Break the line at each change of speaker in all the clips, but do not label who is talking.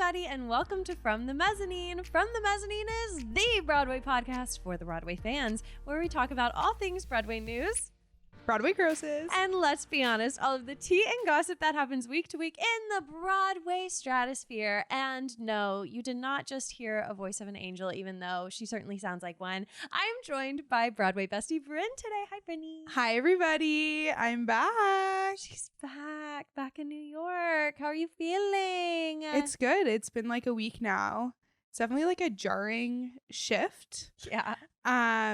everybody, and welcome to From the Mezzanine. From the Mezzanine is the Broadway podcast for the Broadway fans, where we talk about all things Broadway news,
Broadway grosses,
and let's be honest, all of the tea and gossip that happens week to week in the Broadway stratosphere. And no, you did not just hear a voice of an angel, even though she certainly sounds like one. I'm joined by Broadway Bestie Bryn today. Hi, Brittany.
Hi, everybody. I'm back.
She's back in New York. How are you feeling?
It's good. It's been like a week now. It's definitely like a jarring shift.
Yeah,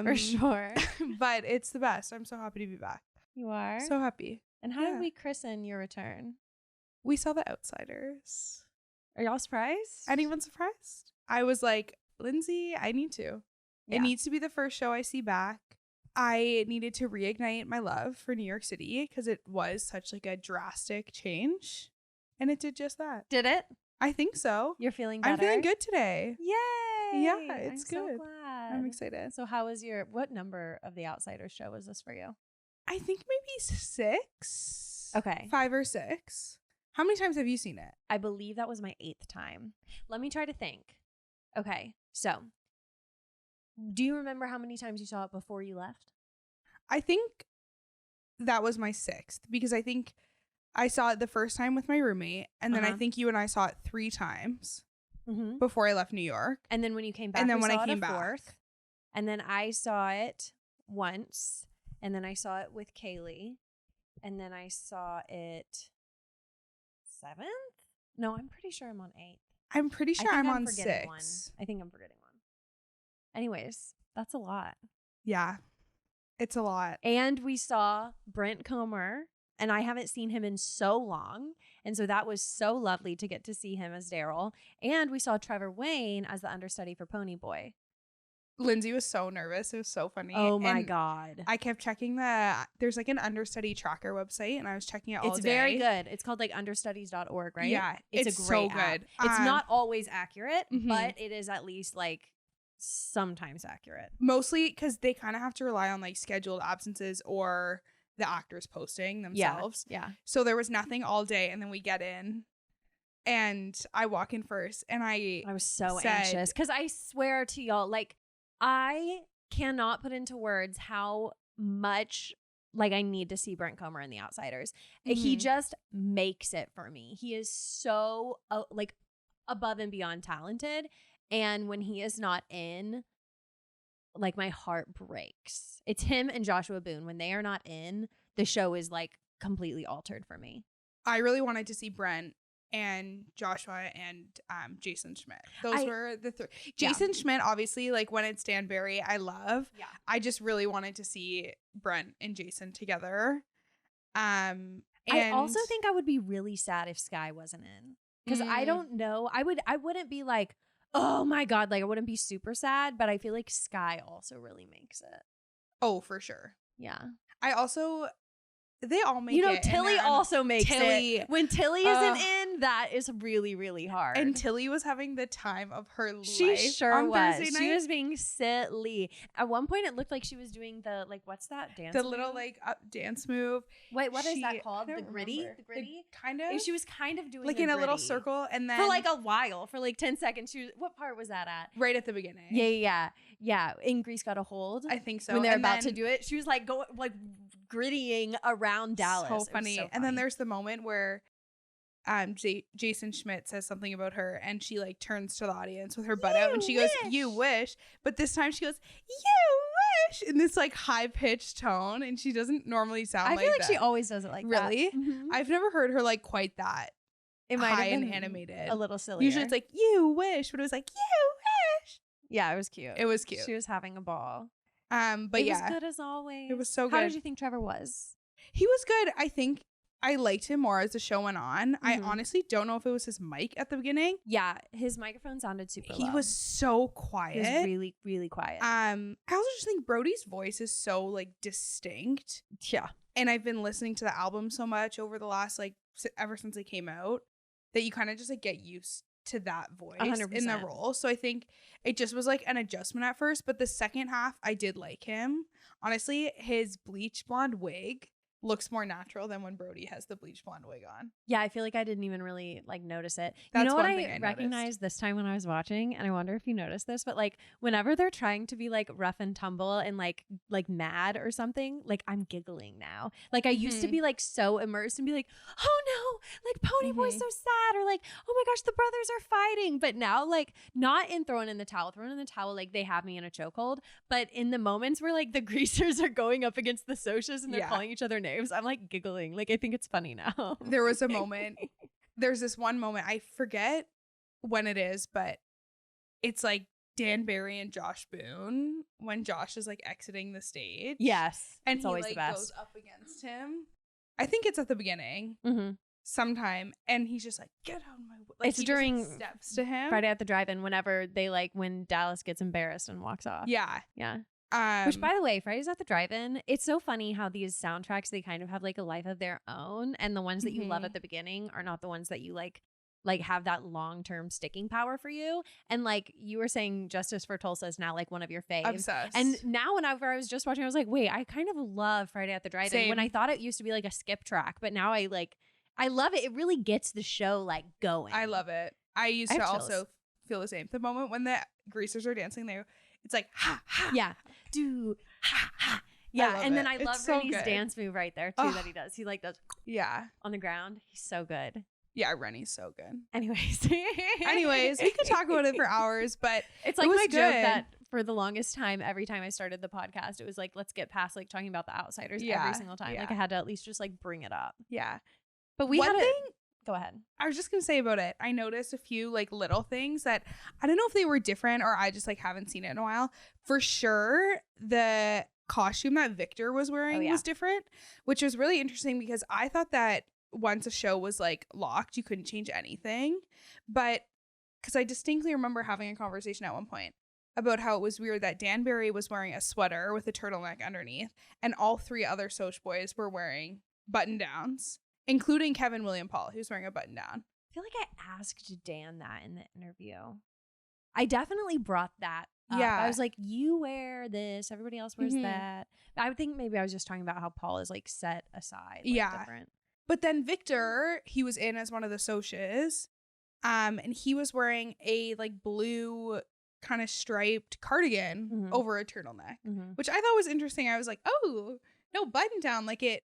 for sure.
But it's the best. I'm so happy to be back.
You are?
So happy.
And how did we christen your return?
We saw The Outsiders.
Are y'all surprised?
Anyone surprised? I was like, Lindsay, I need to.
Yeah.
It needs to be the first show I see back. I needed to reignite my love for New York City because it was such like a drastic change. And it did just that.
Did it?
I think so.
You're feeling better?
I'm feeling good today.
Yay!
Yeah, it's
I'm
good.
So glad.
I'm excited.
So how was what number of The Outsiders show was this for you?
I think maybe 6.
Okay.
5 or 6. How many times have you seen it?
I believe that was my 8th time. Let me try to think. Okay, so do you remember how many times you saw it before you left?
I think that was my 6th because I think I saw it the first time with my roommate, and then I think you and I saw it 3 times before I left New York.
And then when you came back,
and then when
I
I came
it
back,
4th, and then I saw it once, and then I saw it with Kaylee, and then I saw it 7th. No, I'm pretty sure I'm on 8th.
I'm pretty sure I'm on 6.
One. I think I'm forgetting one. Anyways, that's a lot.
Yeah, it's a lot.
And we saw Brent Comer. And I haven't seen him in so long. And so that was so lovely to get to see him as Daryl. And we saw Trevor Wayne as the understudy for Pony Boy.
Lindsay was so nervous. It was so funny.
Oh my God.
I kept checking there's like an understudy tracker website, and I was checking it all day.
It's very good. It's called like understudies.org, right?
Yeah.
It's a great
so
app.
good.
It's not always accurate,
mhm.
but it is at least like sometimes accurate.
Mostly because they kind of have to rely on like scheduled absences or the actors posting themselves.
Yeah.
So there was nothing all day, and then we get in and I walk in first, and I
was so anxious because I swear to y'all, like, I cannot put into words how much like I need to see Brent Comer in The Outsiders. He just makes it for me. He is so like above and beyond talented, and when he is not in, like, my heart breaks. It's him and Joshua Boone. When they are not in, the show is like completely altered for me.
I really wanted to see Brent and Joshua and Jason Schmidt. Those were the 3. Jason Schmidt, obviously, like when it's Danbury, I love.
Yeah.
I just really wanted to see Brent and Jason together. And
I also think I would be really sad if Sky wasn't in, because I don't know. I wouldn't be like, oh my God, like I wouldn't be super sad, but I feel like Sky also really makes it.
Oh, for sure.
Yeah.
They all make it.
Tilly also makes
Tilly,
it. When Tilly isn't in, that is really, really hard.
And Tilly was having the time of her life.
She sure
on
was.
Thursday night.
She was being silly. At one point, it looked like she was doing the, like, what's that dance?
The
move?
little like dance move.
Wait, what is that called? The gritty?
Remember.
The gritty?
Kind of.
She was kind of doing
like in a little circle, and then
for like a while, for like 10 seconds. What part was that at?
Right at the beginning.
Yeah. In Grease Got a Hold.
I think so.
When they're about to do it, she was like going like grittying around Dallas.
So funny. And then there's the moment where Jason Schmidt says something about her, and she like turns to the audience with her butt out, and she goes, "You wish," but this time she goes, "You wish," in this like high pitched tone, and she doesn't normally sound like that.
I feel like she always does it like that.
Really?
Mm-hmm.
I've never heard her like quite that.
It might
high
have been
and animated.
a little silly.
Usually it's like "You wish," but it was like "You wish."
Yeah, it was cute.
It was cute.
She was having a ball.
But
it was good as always.
It was so good.
How did you think Trevor was?
He was good. I think I liked him more as the show went on. I honestly don't know if it was his mic at the beginning.
Yeah, his microphone sounded super low.
He was so quiet.
He was really, really quiet.
I also just think Brody's voice is so like distinct.
Yeah.
And I've been listening to the album so much over the last like ever since it came out that you kind of just like get used to that voice
100%.
in the role. So I think it just was like an adjustment at first, but the second half I did like him. Honestly, his bleach blonde wig looks more natural than when Brody has the bleach blonde wig on.
Yeah, I feel like I didn't even really like notice it.
That's
you know what
one thing
I
I
recognized this time when I was watching, and I wonder if you noticed this, but like whenever they're trying to be like rough and tumble and like mad or something, like I'm giggling now. Like I used to be like so immersed and be like, oh no, like Ponyboy's so sad, or like, oh my gosh, the brothers are fighting. But now like not in throwing in the towel, like they have me in a chokehold, but in the moments where like the greasers are going up against the Socias and they're calling each other names, I'm like giggling. Like I think it's funny now.
There was a moment. There's this one moment. I forget when it is, but it's like Dan Barry and Josh Boone when Josh is like exiting the stage.
Yes,
and
it's
he
always
like
the best.
goes up against him. I think it's at the beginning, sometime, and he's just like, "Get out of my way!" Like,
it's during
steps to him.
Friday at the Drive-In. Whenever they like when Dallas gets embarrassed and walks off.
Yeah.
Which, by the way, Fridays at the Drive-In, it's so funny how these soundtracks, they kind of have like a life of their own, and the ones that you love at the beginning are not the ones that you like have that long-term sticking power for you. And like you were saying, Justice for Tulsa is now like one of your faves.
Obsessed.
And now whenever I was just watching, I was like, wait, I kind of love Friday at the Drive-In. When I thought it used to be like a skip track, but now I love it. It really gets the show like going.
I love it. I used to also feel the same. The moment when the greasers are dancing, it's like ha ha.
Yeah. Do ha ha. Yeah. And then I love
so
Rennie's dance move right there too that he does. He like does on the ground. He's so good.
Yeah, Rennie's so good.
Anyways,
we could talk about it for hours, but
it's like my joke that for the longest time, every time I started the podcast, it was like, let's get past like talking about the Outsiders every single time. Like I had to at least just like bring it up.
Yeah.
But go ahead.
I was just gonna say about it. I noticed a few like little things that I don't know if they were different or I just like haven't seen it in a while. For sure, the costume that Victor was wearing was different, which was really interesting because I thought that once a show was like locked, you couldn't change anything. But because I distinctly remember having a conversation at one point about how it was weird that Dan Barry was wearing a sweater with a turtleneck underneath, and all three other Soch boys were wearing button downs, including Kevin William Paul, who's wearing a button down.
I feel like I asked Dan that in the interview. I definitely brought that up.
Yeah.
I was like, you wear this, everybody else wears that. I would think maybe I was just talking about how Paul is like set aside. Like, different.
But then Victor, he was in as one of the Soches. And he was wearing a like blue kind of striped cardigan over a turtleneck, which I thought was interesting. I was like, oh, no button down. Like it.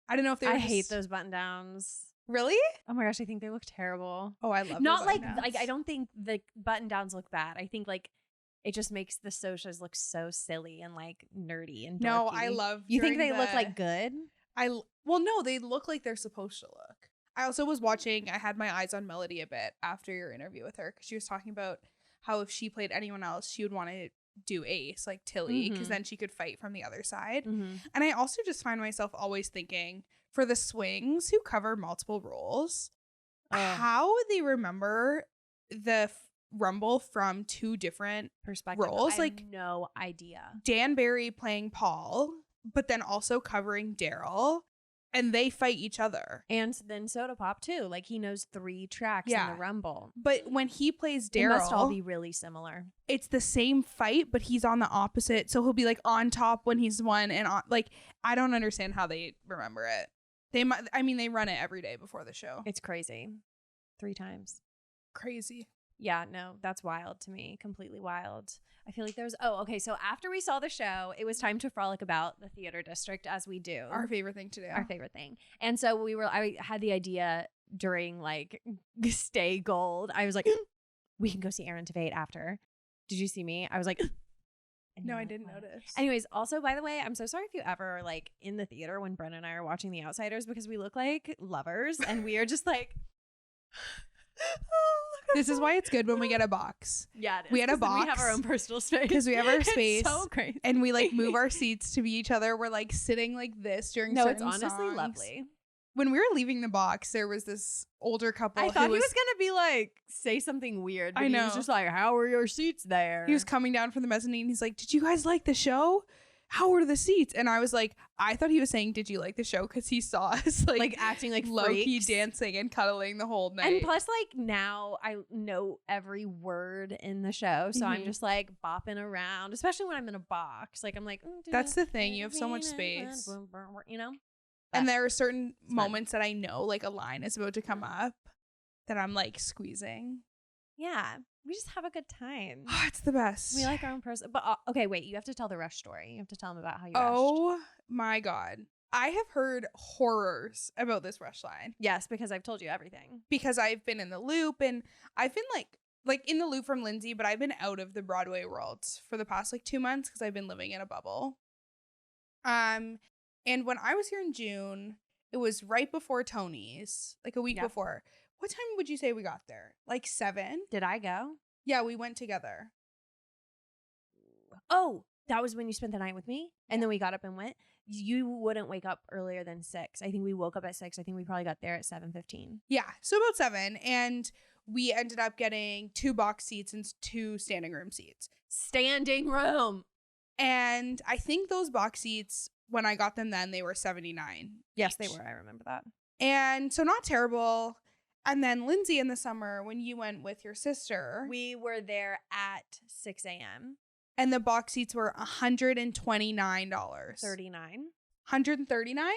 I don't know if they were
I hate those button downs.
Really?
Oh my gosh, I think they look terrible.
Oh, I love
not like I don't think the button downs look bad. I think like it just makes the Sochas look so silly and like nerdy and dorky.
No, I love.
You think they look like good?
Well, no, they look like they're supposed to look. I also was watching. I had my eyes on Melody a bit after your interview with her because she was talking about how if she played anyone else, she would want to do Ace, like Tilly, because then she could fight from the other side. And I also just find myself always thinking, for the swings who cover multiple roles, how they remember the Rumble from two different
perspectives.
roles.
I have no idea.
Dan Barry playing Paul, but then also covering Daryl, and they fight each other.
And then Soda Pop too. Like he knows 3 tracks in the Rumble.
But when he plays Daryl,
they must all be really similar.
It's the same fight, but he's on the opposite. So he'll be like on top when he's won, and like I don't understand how they remember it. They run it every day before the show.
It's crazy. 3 times.
Crazy.
Yeah, no, that's wild to me. Completely wild. I feel like so after we saw the show, it was time to frolic about the theater district as we do.
Our favorite thing to do.
Our favorite thing. And so I had the idea during like Stay Gold. I was like, we can go see Aaron Tveit after. Did you see me? I was like,
no, I didn't notice.
Anyways, also, by the way, I'm so sorry if you ever are like in the theater when Bren and I are watching The Outsiders because we look like lovers and we are just like...
This is why it's good when we get a box.
Yeah, it is.
We had a box.
We have our own personal space.
Because we have our space.
It's so crazy.
And we like move our seats to be each other. We're like sitting like this during certain songs.
No, it's honestly lovely.
When we were leaving the box, there was this older couple.
I thought he was gonna be like say something weird. But I know. He was just like, "How are your seats there?"
He was coming down from the mezzanine. He's like, "Did you guys like the show? How were the seats?" And I was like, I thought he was saying, "Did you like the show?" Because he saw us like
acting like
low-key dancing and cuddling the whole night.
And plus, like now I know every word in the show, so I'm just like bopping around, especially when I'm in a box. Like I'm like,
that's the thing. You have so much space,
you know.
And there are certain moments that I know like a line is about to come up that I'm like squeezing.
Yeah. We just have a good time.
Oh, it's the best.
We like our own person. But okay, wait. You have to tell the rush story. You have to tell them about how you
rushed. My God. I have heard horrors about this rush line.
Yes, because I've told you everything.
Because I've been in the loop, and I've been like in the loop from Lindsay, but I've been out of the Broadway world for the past like 2 months because I've been living in a bubble. And when I was here in June, it was right before Tony's, like a week before. What time would you say we got there? Like 7?
Did I go?
Yeah, we went together.
Oh, that was when you spent the night with me? And then we got up and went? You wouldn't wake up earlier than 6. I think we woke up at 6. I think we probably got there at 7:15.
Yeah, so about 7. And we ended up getting 2 box seats and 2 standing room seats.
Standing room!
And I think those box seats, when I got them then, they were $79.
Yes, they were. I remember that.
And so not terrible. And then Lindsay, in the summer, when you went with your sister,
we were there at 6 a.m.
And the box seats were $129.
39.
139?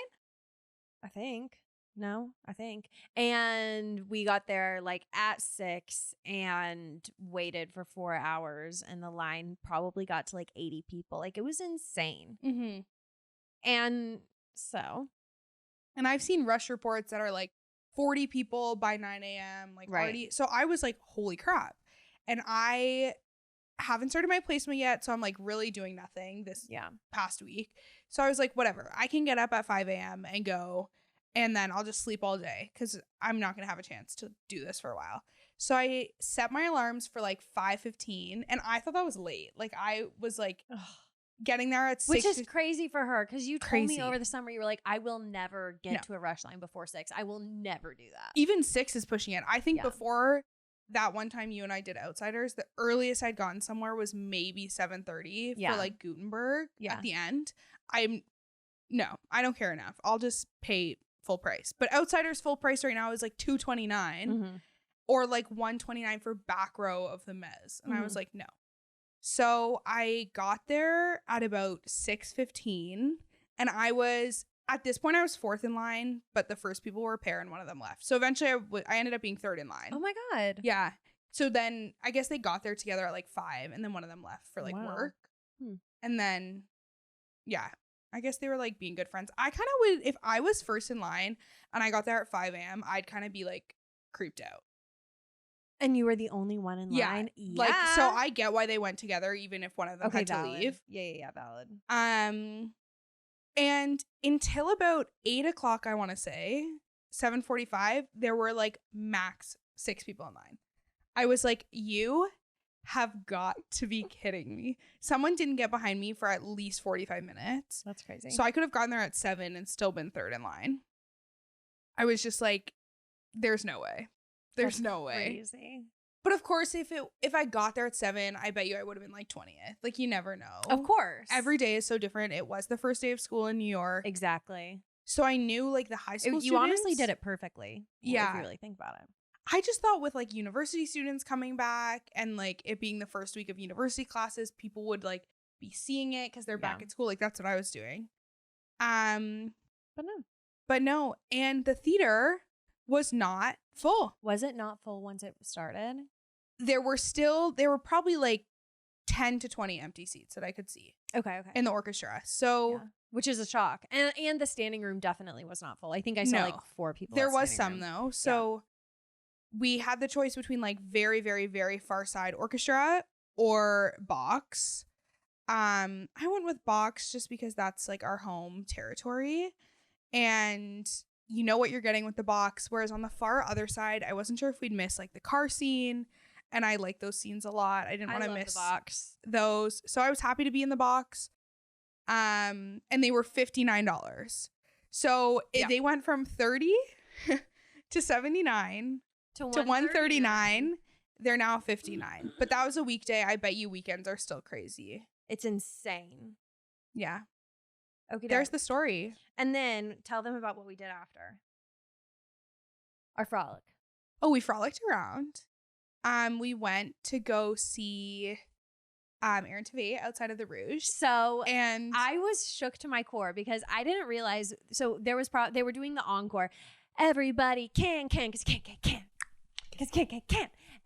I think. No, I think. And we got there like at 6 and waited for 4 hours. And the line probably got to like 80 people. Like it was insane.
Mm-hmm.
And so.
And I've seen rush reports that are like 40 people by 9 a.m. Like already. So I was like, holy crap. And I haven't started my placement yet. So I'm like really doing nothing this past week. So I was like, whatever. I can get up at 5 a.m. and go. And then I'll just sleep all day because I'm not going to have a chance to do this for a while. So I set my alarms for like 5:15. And I thought that was late. Like I was like getting there at 6.
Which is crazy for her because you told me over the summer, you were like, I will never get to a rush line before 6. I will never do that.
Even 6 is pushing it. I think before that one time you and I did Outsiders, the earliest I'd gotten somewhere was maybe 7:30 for like Gutenberg at the end. I don't care enough. I'll just pay full price. But Outsiders full price right now is like $229 or like $129 for back row of the Mez. And I was like, no. So I got there at about 6:15 and I was, at this point I was 4th in line, but the first people were a pair and one of them left. So eventually I ended up being 3rd in line.
Oh my God.
Yeah. So then I guess they got there together at like 5 and then one of them left for like work. And then, I guess they were like being good friends. I kind of would, if I was first in line and I got there at 5 a.m., I'd kind of be like creeped out.
And you were the only one in line?
Yeah. Like, so I get why they went together, even if one of them had to leave.
Yeah, valid.
And until about 8 o'clock, I want to say, 7:45, there were like max 6 people in line. I was like, you have got to be kidding me. Someone didn't get behind me for at least 45 minutes.
That's crazy.
So I could have gotten there at 7 and still been 3rd in line. I was just like, there's no way. There's no way.
Crazy.
But of course, if I got there at 7, I bet you I would have been like 20th. Like, you never know.
Of course.
Every day is so different. It was the first day of school in New York.
Exactly.
So I knew like the high school students.
You honestly did it perfectly.
Yeah.
If you really think about it.
I just thought with like university students coming back and like it being the first week of university classes, people would like be seeing it because they're back at school. Like that's what I was doing. But no. And the theater was not full.
Was it not full once it started?
There were probably like 10 to 20 empty seats that I could see.
Okay.
In the orchestra. So
which is a shock. And the standing room definitely was not full. I think I saw like 4 people.
There was some though. So we had the choice between like very, very, very far side orchestra or box. I went with box just because that's like our home territory. And you know what you're getting with the box. Whereas on the far other side, I wasn't sure if we'd miss like the car scene. And I like those scenes a lot. I didn't want to miss
the box.
Those. So I was happy to be in the box. And they were $59. So they went from 30 to 79 to 139. They're now 59. But that was a weekday. I bet you weekends are still crazy.
It's insane.
Yeah.
Okay.
There's the story.
And then tell them about what we did after. Our frolic.
Oh, we frolicked around. We went to go see Aaron Tveit outside of the Rouge.
So
And
I was shook to my core because I didn't realize. So there was they were doing the encore. Everybody can, because can.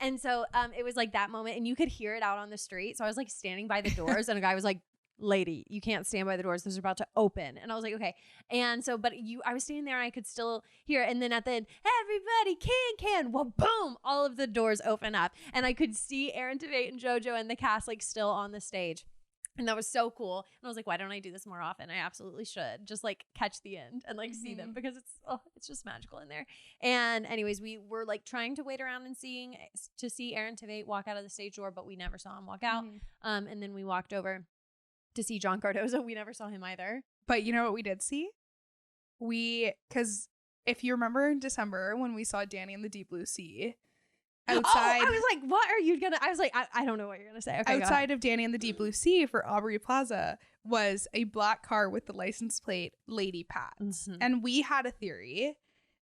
And so it was like that moment, and you could hear it out on the street. So I was like standing by the doors, and a guy was like, "Lady, you can't stand by the doors. Those are about to open." And I was like, "Okay." And so, I was standing there, and I could still hear it. And then at the end, everybody can. Well, boom! All of the doors open up, and I could see Aaron Tveit and JoJo and the cast like still on the stage. And that was so cool. And I was like, why don't I do this more often? I absolutely should. Just like catch the end and like see them, because it's just magical in there. And anyways, we were like trying to wait around and see Aaron Tveit walk out of the stage door, but we never saw him walk out. And then we walked over to see John Cardoza. We never saw him either.
But you know what we did see? Because if you remember in December when we saw Danny in the Deep Blue Sea, outside.
I was like, what are you gonna? I was like, I don't know what you're gonna say. Okay,
outside of Danny and the Deep Blue Sea for Aubrey Plaza was a black car with the license plate Lady Pat's. And we had a theory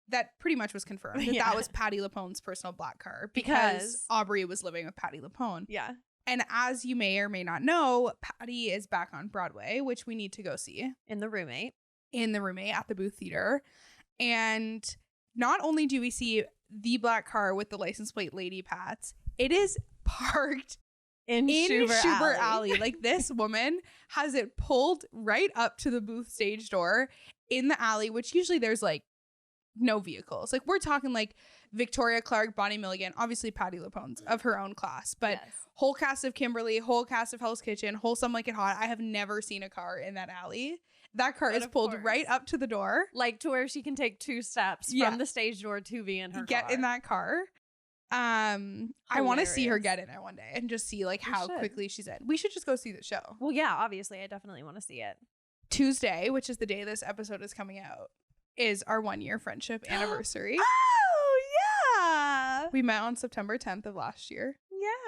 that pretty much was confirmed that was Patti LuPone's personal black car, because Aubrey was living with Patti LuPone.
Yeah.
And as you may or may not know, Patti is back on Broadway, which we need to go see.
In The Roommate
at the Booth Theater. And not only do we see the black car with the license plate Lady Pat's, it is parked in Schubert Alley. Like, this woman has it pulled right up to the Booth stage door in the alley, which usually there's like no vehicles. Like, we're talking like Victoria Clark, Bonnie Milligan, obviously Patti LuPone's of her own class, but whole cast of Kimberly, whole cast of Hell's Kitchen, whole Some Like It Hot. I have never seen a car in that alley. That car is pulled right up to the door.
Like, to where she can take 2 steps from the stage door to be in her
car. Get in that car. I want to see her get in it one day and just see like how quickly she's in. We should just go see the show.
Well, yeah, obviously. I definitely want to see it.
Tuesday, which is the day this episode is coming out, is our 1-year friendship anniversary.
Oh, yeah.
We met on September 10th of last year.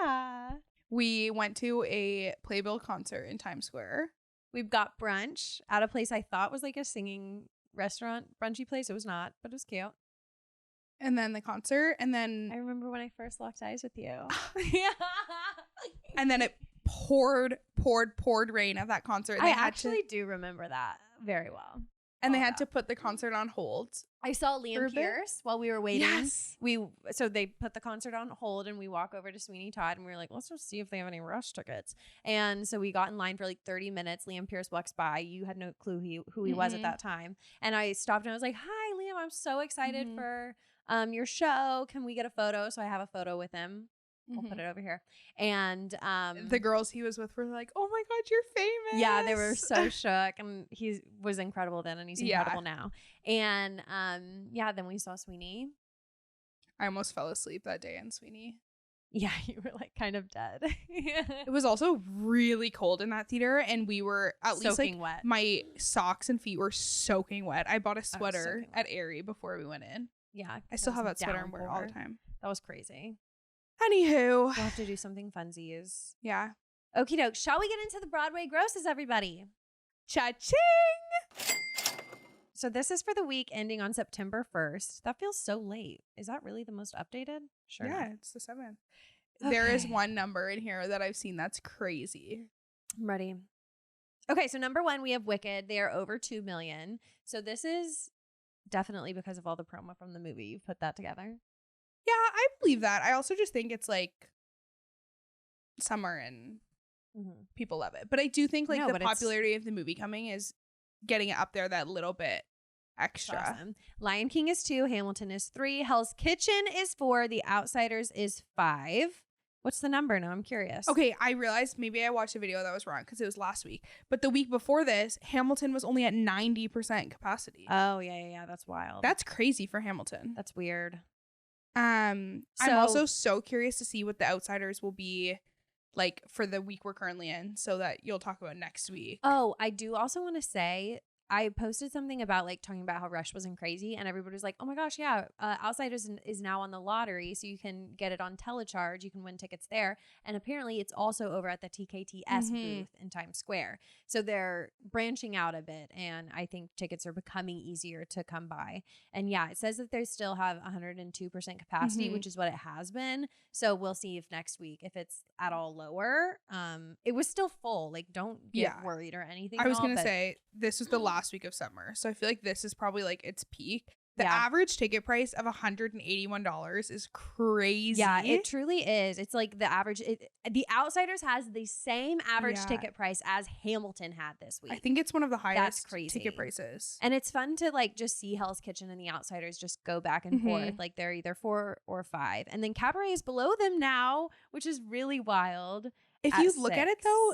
Yeah.
We went to a Playbill concert in Times Square.
We've got brunch at a place I thought was like a singing restaurant brunchy place. It was not, but it was cute.
And then the concert, and then
I remember when I first locked eyes with you.
Yeah. And then it poured rain at that concert.
I actually do remember that very well.
And they had to put the concert on hold.
I saw Liam Pierce while we were waiting.
Yes.
So they put the concert on hold, and we walk over to Sweeney Todd, and we were like, let's just see if they have any rush tickets. And so we got in line for like 30 minutes. Liam Pierce walks by. You had no clue who he was at that time. And I stopped and I was like, hi, Liam. I'm so excited for your show. Can we get a photo? So I have a photo with him. We'll put it over here. And
the girls he was with were like, oh my God, you're famous.
Yeah, they were so shook. And he was incredible then, and he's incredible now. And then we saw Sweeney.
I almost fell asleep that day in Sweeney.
Yeah, you were like kind of dead.
It was also really cold in that theater, and we were at least like
wet.
My socks and feet were soaking wet. I bought a sweater at Aerie before we went in.
Yeah.
I still have that sweater and wear it all the time.
That was crazy.
Anywho,
we'll have to do something funsies.
Yeah.
Okie doke. Shall we get into the Broadway grosses, everybody?
Cha-ching!
So this is for the week ending on September 1st. That feels so late. Is that really the most updated? Sure.
Yeah, it's the 7th. Okay. There is one number in here that I've seen that's crazy.
I'm ready. Okay, so number 1, we have Wicked. They are over 2 million. So this is definitely because of all the promo from the movie. You've put that together.
Yeah, I believe that. I also just think it's like summer and people love it. But I do think like the popularity of the movie coming is getting it up there that little bit extra.
Awesome. Lion King is 2, Hamilton is 3, Hell's Kitchen is 4, The Outsiders is 5. What's the number now? I'm curious.
Okay, I realized maybe I watched a video that was wrong because it was last week. But the week before this, Hamilton was only at 90% capacity.
Oh, yeah. That's wild.
That's crazy for Hamilton.
That's weird.
I'm also so curious to see what The Outsiders will be like for the week we're currently in, so that you'll talk about next week.
Oh, I do also want to say I posted something about like talking about how Rush wasn't crazy, and everybody was like, oh my gosh, yeah, Outsiders is now on the lottery, so you can get it on telecharge, you can win tickets there, and apparently it's also over at the TKTS booth in Times Square, so they're branching out a bit, and I think tickets are becoming easier to come by. And yeah, it says that they still have 102% capacity, which is what it has been, so we'll see if next week, if it's at all lower. It was still full, like don't get worried or anything.
I was gonna say this was the last week of summer, so I feel like this is probably like its peak. The average ticket price of $181 is crazy.
Yeah, it truly is. It's like the average. The Outsiders has the same average ticket price as Hamilton had this week.
I think it's one of the highest
That's crazy.
Ticket prices.
And it's fun to like just see Hell's Kitchen and the Outsiders just go back and forth. Like they're either 4 or 5. And then Cabaret is below them now, which is really wild.
If you look at it though,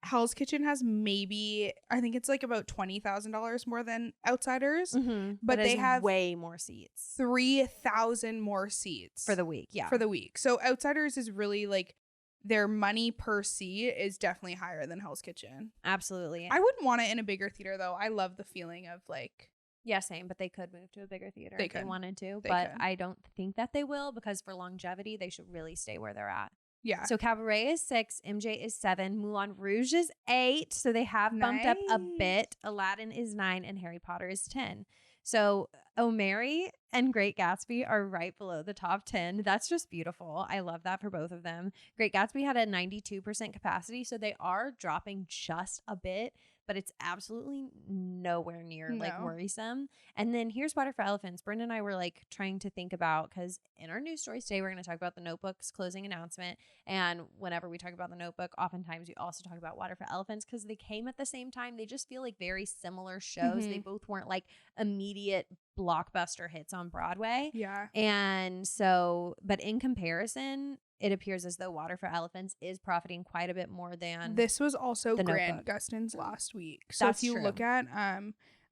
Hell's Kitchen has maybe, I think it's like about $20,000 more than Outsiders, but they have
way more seats,
3,000 more seats
for the week. Yeah,
for the week. So Outsiders is really like their money per seat is definitely higher than Hell's Kitchen.
Absolutely.
I wouldn't want it in a bigger theater though. I love the feeling of like,
yeah, same. But they could move to a bigger theater if they wanted to, but I don't think that they will, because for longevity they should really stay where they're at.
Yeah.
So Cabaret is 6, MJ is 7, Moulin Rouge is 8. So they have bumped up a bit. Aladdin is 9, and Harry Potter is 10. So O'Mary and Great Gatsby are right below the top 10. That's just beautiful. I love that for both of them. Great Gatsby had a 92% capacity, so they are dropping just a bit, but it's absolutely nowhere near like worrisome. And then here's Water for Elephants. Bryn and I were like trying to think about, because in our news stories today, we're going to talk about the Notebook's closing announcement. And whenever we talk about the Notebook, oftentimes we also talk about Water for Elephants because they came at the same time. They just feel like very similar shows. They both weren't like immediate blockbuster hits on Broadway.
Yeah.
And so, but in comparison, it appears as though Water for Elephants is profiting quite a bit more than
this was also Grant
Notebook.
Gustin's last week. So
That's
if you
true.
look at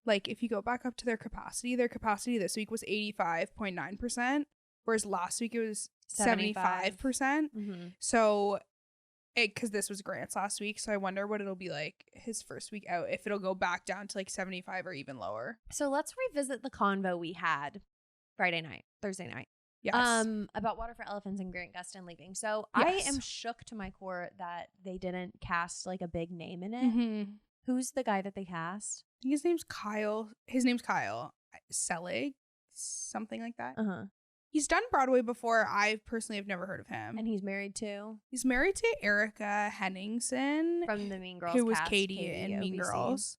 like if you go back up to their capacity this week was 85.9%, whereas last week it was 75%. So because this was Grant's last week, so I wonder what it'll be like his first week out, if it'll go back down to like 75 or even lower.
So let's revisit the convo we had Thursday night.
Yes.
About Water for Elephants and Grant Gustin leaving. So I am shook to my core that they didn't cast like a big name in it. Who's the guy that they cast?
I think his name's Kyle. Selig, something like that. He's done Broadway before. I personally have never heard of him.
And he's married to
Erica Henningsen
from the Mean Girls,
who was Katie in Mean Girls.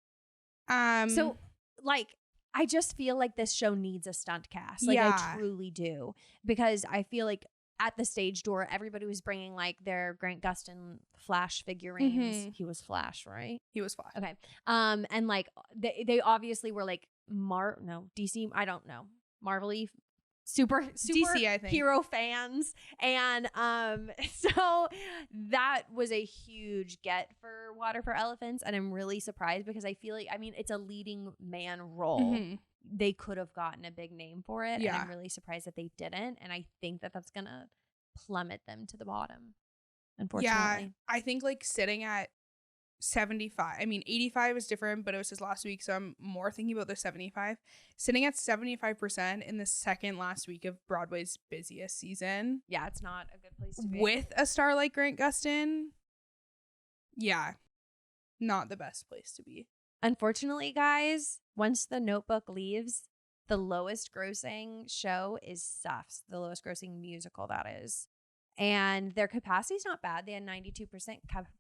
So like, I just feel like this show needs a stunt cast. Like I truly do, because I feel like at the stage door, everybody was bringing like their Grant Gustin Flash figurines. He was Flash, right?
He was Flash.
Okay. And like they obviously were like DC. I don't know. Marvel-y. Super DC, I think, hero fans. And so that was a huge get for Water for Elephants, and I'm really surprised because I feel like, I mean, it's a leading man role. They could have gotten a big name for it, and I'm really surprised that they didn't, and I think that that's gonna plummet them to the bottom, unfortunately.
Yeah, I think like sitting at 75, I mean 85 is different, but it was his last week, so I'm more thinking about the 75. Sitting at 75% in the second last week of Broadway's busiest season.
Yeah, it's not a good place to be.
With a star like Grant Gustin, yeah, not the best place to be.
Unfortunately, guys, once the Notebook leaves, the lowest grossing show is Suffs, the lowest grossing musical, that is. And their capacity is not bad. They had 92%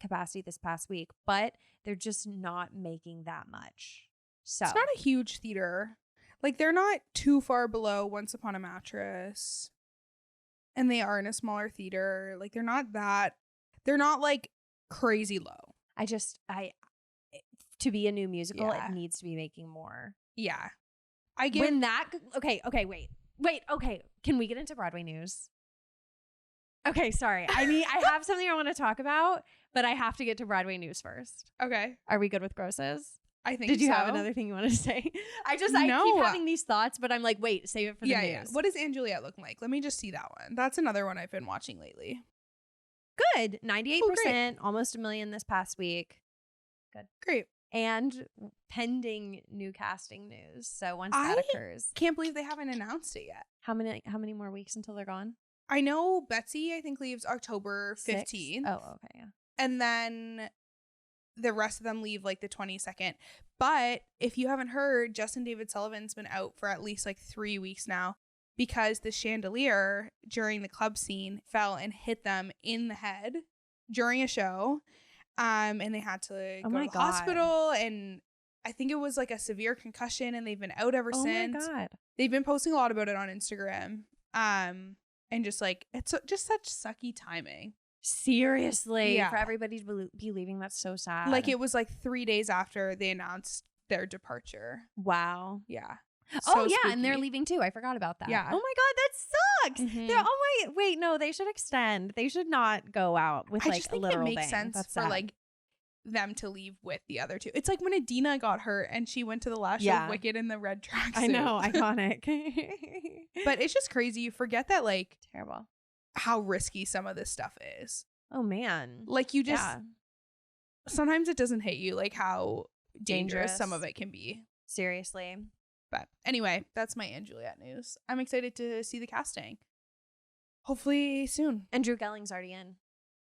capacity this past week, but they're just not making that much. So
it's not a huge theater. Like, they're not too far below Once Upon a Mattress. And they are in a smaller theater. Like, they're not like crazy low.
To be a new musical, it needs to be making more.
Yeah.
Okay, wait. Okay. Can we get into Broadway news? Okay, sorry. I have something I want to talk about, but I have to get to Broadway news first.
Okay.
Are we good with grosses?
I think
Did you have another thing you want to say? I keep having these thoughts, but I'm like, wait, save it for the news. Yeah.
What is Anne Juliet looking like? Let me just see that one. That's another one I've been watching lately.
Good. 98%, almost 1 million this past week. Good.
Great.
and pending new casting news. So once that occurs,
can't believe they haven't announced it yet.
how many more weeks until they're gone?
I know Betsy, I think, leaves October 15th.
Oh, okay, yeah.
And then the rest of them leave like the 22nd. But if you haven't heard, Justin David Sullivan's been out for at least like 3 weeks now because the chandelier during the club scene fell and hit them in the head during a show. And they had to go to the hospital, and I think it was like a severe concussion, and they've been out ever since.
Oh my God.
They've been posting a lot about it on Instagram. And just like, it's just such sucky timing.
Seriously.
Yeah.
For everybody to be leaving, that's so sad.
Like, it was like 3 days after they announced their departure.
Wow.
Yeah.
Oh, yeah, and they're leaving too. I forgot about that.
Yeah.
Oh my God, that sucks.
Mhm.
They're wait, no, they should extend. They should not go out with
I
like
just
a
think
literal
it makes
bang.
sense
That's
for
sad.
like them to leave with the other two. It's like when Adina got hurt and she went to the last show
Yeah.
of Wicked in the red tracksuit.
I know, iconic.
But it's just crazy. You forget that like
Terrible.
how risky some of this stuff is.
Oh man.
Like you just
Yeah.
sometimes it doesn't hit you like how dangerous
Dangerous.
some of it can be.
Seriously.
But anyway, that's my Anne Juliet news. I'm excited to see the casting. Hopefully soon.
And Drew Gelling's already in.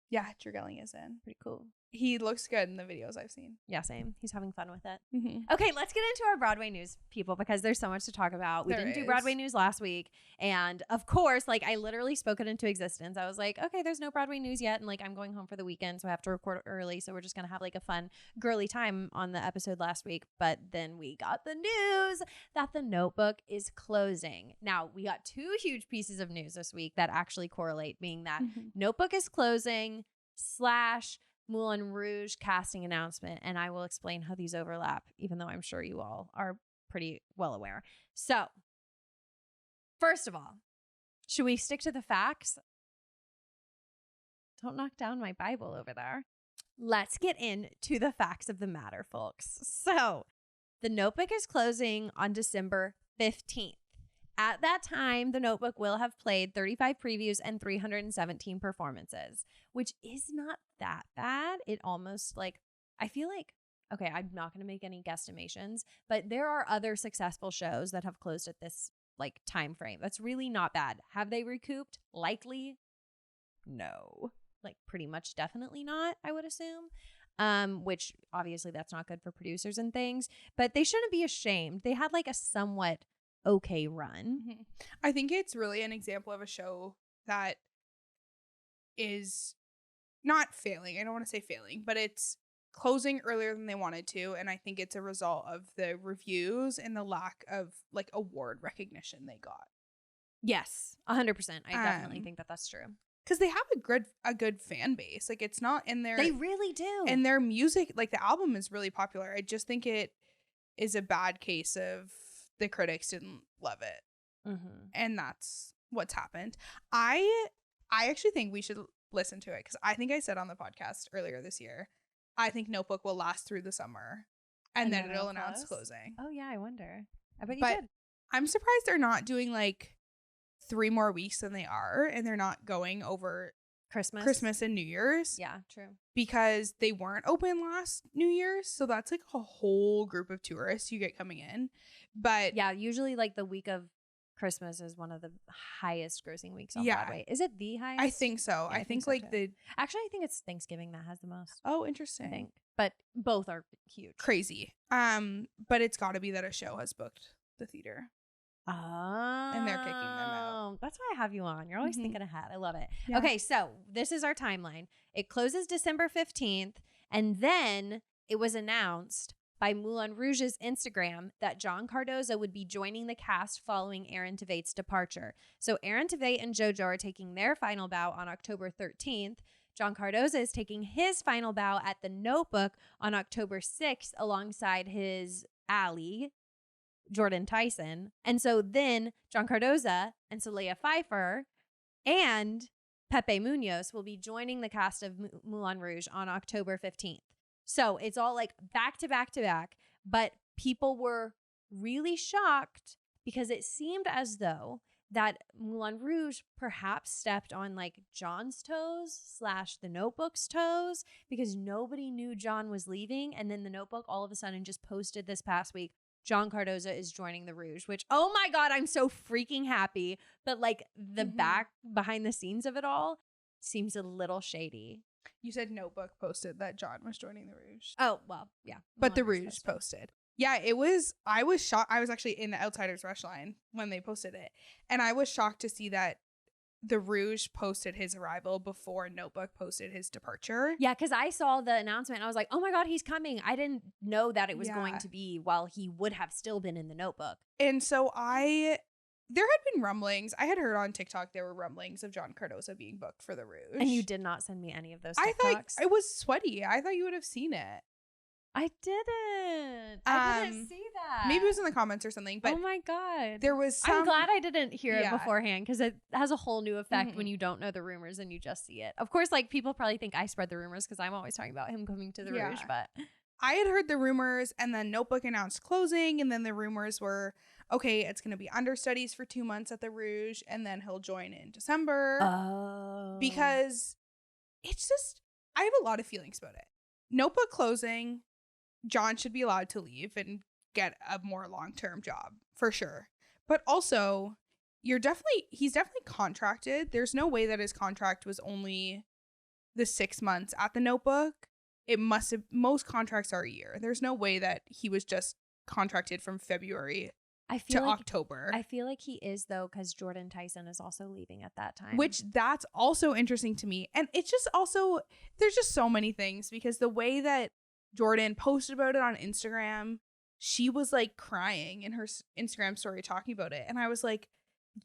Yeah, Drew Gelling is in.
Pretty cool.
He looks good in the videos I've seen.
Yeah, same. He's having fun with it.
Mm-hmm.
Okay, let's get into our Broadway news, people, because there's so much to talk about. We didn't do Broadway news last week. And of course, like I literally spoke it into existence. I was like, okay, there's no Broadway news yet. And like I'm going home for the weekend, so I have to record early. So we're just going to have like a fun girly time on the episode last week. But then we got the news that the Notebook is closing. Now, we got 2 huge pieces of news this week that actually correlate, being that Notebook is closing / Moulin Rouge casting announcement, and I will explain how these overlap, even though I'm sure you all are pretty well aware. So, first of all, should we stick to the facts? Don't knock down my Bible over there. Let's get into the facts of the matter, folks. So, the Notebook is closing on December 15th. At that time, the Notebook will have played 35 previews and 317 performances, which is not that bad. It almost like, I feel like, okay, I'm not going to make any guesstimations, but there are other successful shows that have closed at this like time frame. That's really not bad. Have they recouped? Likely, no. Like pretty much definitely not, I would assume. Which obviously that's not good for producers and things, but they shouldn't be ashamed. They had like a somewhat okay run.
I think it's really an example of a show that is not failing. I don't want to say failing, but it's closing earlier than they wanted to, and I think it's a result of the reviews and the lack of like award recognition they got.
Yes, 100%. I definitely think that that's true.
Because they have a good fan base. Like it's not in their
They really do.
and their music, like the album is really popular. I just think it is a bad case of the critics didn't love it, and that's what's happened. I actually think we should listen to it because I think I said on the podcast earlier this year, I think Notebook will last through the summer, and then it'll announce closing.
Oh yeah, I wonder. I bet you
But
did.
I'm surprised they're not doing like 3 more weeks than they are, and they're not going over Christmas and New Year's.
Yeah, true.
Because they weren't open last New Year's, so that's like a whole group of tourists you get coming in. But
yeah, usually like the week of Christmas is one of the highest grossing weeks on Broadway. Is it the highest?
I think so.
Yeah,
I think
so
like
too. Actually, I think it's Thanksgiving that has the most.
Oh, interesting.
I think. But both are huge.
Crazy. But it's got to be that a show has booked the theater.
Oh.
And they're kicking them out.
That's why I have you on. You're always thinking ahead. I love it.
Yeah.
Okay, so this is our timeline. It closes December 15th, and then it was announced by Moulin Rouge's Instagram that John Cardoza would be joining the cast following Aaron Tveit's departure. So Aaron Tveit and JoJo are taking their final bow on October 13th. John Cardoza is taking his final bow at the Notebook on October 6th alongside his ally, Jordan Tyson. And so then John Cardoza and Solea Pfeiffer and Pepe Munoz will be joining the cast of Moulin Rouge on October 15th. So it's all like back to back to back, but people were really shocked because it seemed as though that Moulin Rouge perhaps stepped on like John's toes / the Notebook's toes, because nobody knew John was leaving. And then the Notebook all of a sudden just posted this past week, John Cardoza is joining the Rouge, which, oh my God, I'm so freaking happy. But like the back behind the scenes of it all seems a little shady.
You said Notebook posted that John was joining the Rouge.
Oh, well, yeah.
But the Rouge posted. Yeah, I was shocked. I was actually in the Outsiders Rush line when they posted it. And I was shocked to see that the Rouge posted his arrival before Notebook posted his departure.
Yeah, because I saw the announcement and I was like, oh my God, he's coming. I didn't know that it was going to be while he would have still been in the Notebook.
And so there had been rumblings. I had heard on TikTok there were rumblings of John Cardoza being booked for the Rouge.
And you did not send me any of those TikToks.
I thought it was sweaty. I thought you would have seen it.
I didn't. I didn't see that.
Maybe it was in the comments or something. But
oh my God.
There was
I'm glad I didn't hear it beforehand, because it has a whole new effect when you don't know the rumors and you just see it. Of course, like people probably think I spread the rumors because I'm always talking about him coming to the Rouge, but
I had heard the rumors, and then Notebook announced closing, and then the rumors were, okay, it's going to be understudies for 2 months at the Rouge, and then he'll join in December.
Oh.
Because it's just, I have a lot of feelings about it. Notebook closing, John should be allowed to leave and get a more long-term job, for sure. But also, he's definitely contracted. There's no way that his contract was only the 6 months at the Notebook. Most contracts are a year. There's no way that he was just contracted from February to October.
I feel like he is, though, because Jordan Tyson is also leaving at that time.
Which that's also interesting to me. And it's just also, there's just so many things, because the way that Jordan posted about it on Instagram, she was like crying in her Instagram story talking about it. And I was like,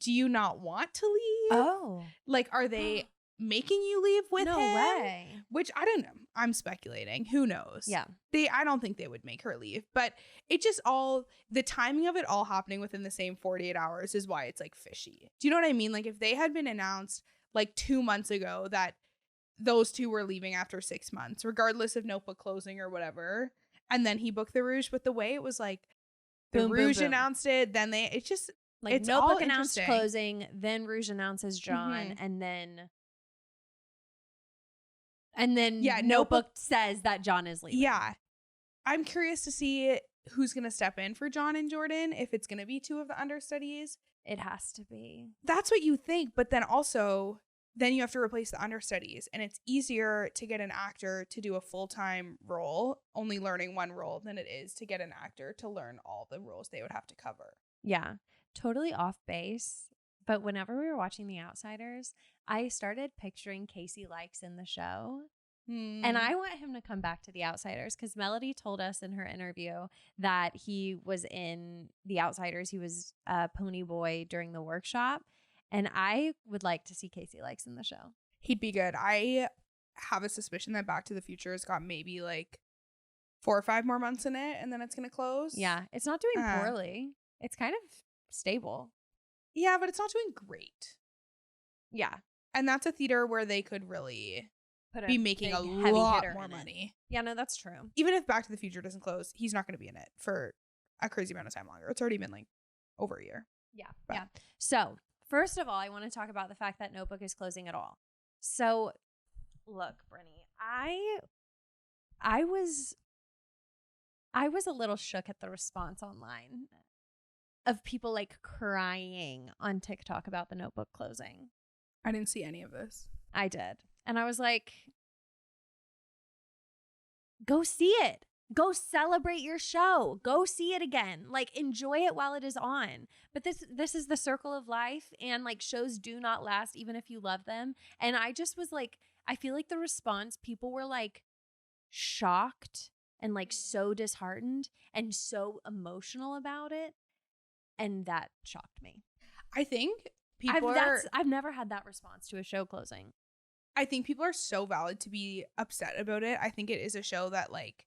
do you not want to leave?
Oh.
Like, are they making you leave with him?
No way.
Which I don't know. I'm speculating. Who knows?
Yeah.
I don't think they would make her leave. But it just the timing of it all happening within the same 48 hours is why it's like fishy. Do you know what I mean? Like if they had been announced like 2 months ago that those two were leaving after 6 months, regardless of Notebook closing or whatever, and then he booked the Rouge, but the way it was like the
boom,
Rouge
boom, boom.
announced it, then it's just
like
it's
Notebook announced closing, then Rouge announces John, and then Notebook says that John is leaving.
Yeah. I'm curious to see who's going to step in for John and Jordan, if it's going to be two of the understudies.
It has to be.
That's what you think, but then also then you have to replace the understudies, and it's easier to get an actor to do a full-time role, only learning one role, than it is to get an actor to learn all the roles they would have to cover.
Yeah, totally off base. But whenever we were watching The Outsiders, I started picturing Casey Likes in the show. And I want him to come back to The Outsiders, because Melody told us in her interview that he was in The Outsiders. He was a pony boy during the workshop. And I would like to see Casey Likes in the show.
He'd be good. I have a suspicion that Back to the Future has got maybe like 4 or 5 more months in it, and then it's going to close.
Yeah, it's not doing poorly. It's kind of stable.
Yeah, but it's not doing great.
Yeah.
And that's a theater where they could really be making a lot more money.
Yeah, no, that's true.
Even if Back to the Future doesn't close, he's not going to be in it for a crazy amount of time longer. It's already been like over a year.
Yeah. But. Yeah. So first of all, I want to talk about the fact that Notebook is closing at all. So look, Brinny, I was a little shook at the response online of people like crying on TikTok about the Notebook closing.
I didn't see any of this.
I did. And I was like, go see it. Go celebrate your show. Go see it again. Like, enjoy it while it is on. But this is the circle of life, and like shows do not last even if you love them. And I just was like, I feel like the response, people were like shocked and like so disheartened and so emotional about it. And that shocked me.
I think
I've never had that response to a show closing.
I think people are so valid to be upset about it. I think it is a show that like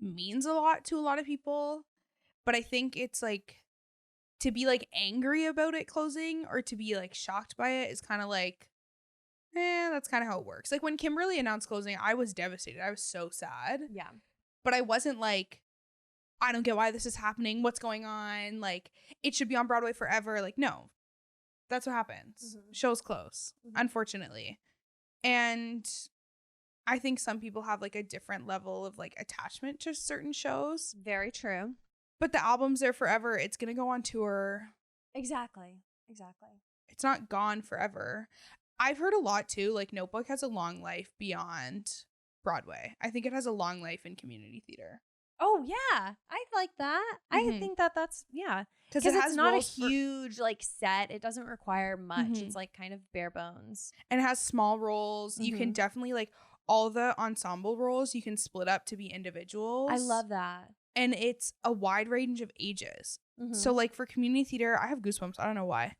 means a lot to a lot of people, but I think it's like to be like angry about it closing or to be like shocked by it is kind of like, that's kind of how it works. Like when Kimberly announced closing, I was devastated. I was so sad.
Yeah.
But I wasn't like, I don't get why this is happening. What's going on? Like, it should be on Broadway forever. Like, no. That's what happens.
Mm-hmm.
Shows close, unfortunately. And I think some people have like a different level of like attachment to certain shows.
Very true.
But the album's there forever. It's going to go on tour.
Exactly.
It's not gone forever. I've heard a lot too. Like Notebook has a long life beyond Broadway. I think it has a long life in community theater.
Oh, yeah. I like that. I think that's, yeah. Because it's not a huge like set. It doesn't require much. It's like kind of bare bones.
And it has small roles. You can definitely like all the ensemble roles you can split up to be individuals.
I love that.
And it's a wide range of ages. So like for community theater, I have goosebumps. I don't know why.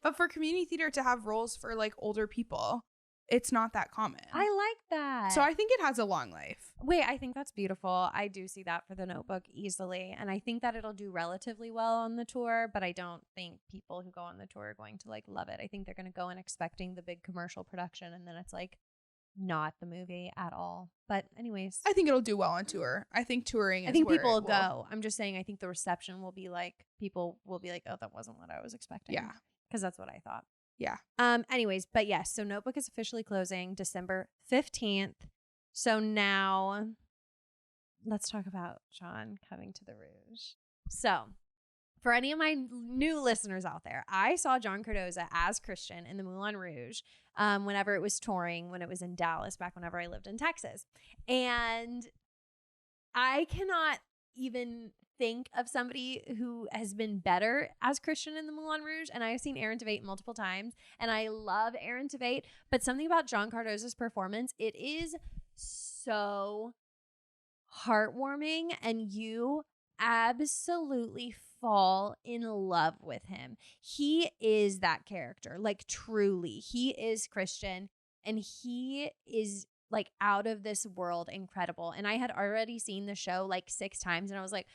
But for community theater to have roles for like older people, it's not that common.
I like that.
So I think it has a long life.
Wait, I think that's beautiful. I do see that for the Notebook easily. And I think that it'll do relatively well on the tour, but I don't think people who go on the tour are going to like love it. I think they're going to go in expecting the big commercial production, and then it's like not the movie at all. But anyways,
I think it'll do well on tour. I think touring is
I think
where
people will go. I'm just saying I think the reception will be like, people will be like, oh, that wasn't what I was expecting.
Yeah.
Because that's what I thought.
Yeah.
Anyways, but yes, so Notebook is officially closing December 15th. So now let's talk about John coming to the Rouge. So for any of my new listeners out there, I saw John Cardoza as Christian in the Moulin Rouge whenever it was touring, when it was in Dallas, back whenever I lived in Texas. And I cannot even think of somebody who has been better as Christian in the Moulin Rouge. And I've seen Aaron Tveit multiple times, and I love Aaron Tveit, but something about John Cardoza's performance, it is so heartwarming, and you absolutely fall in love with him. He is that character, like truly. He is Christian, and he is like out of this world incredible. And I had already seen the show like 6 times, and I was like,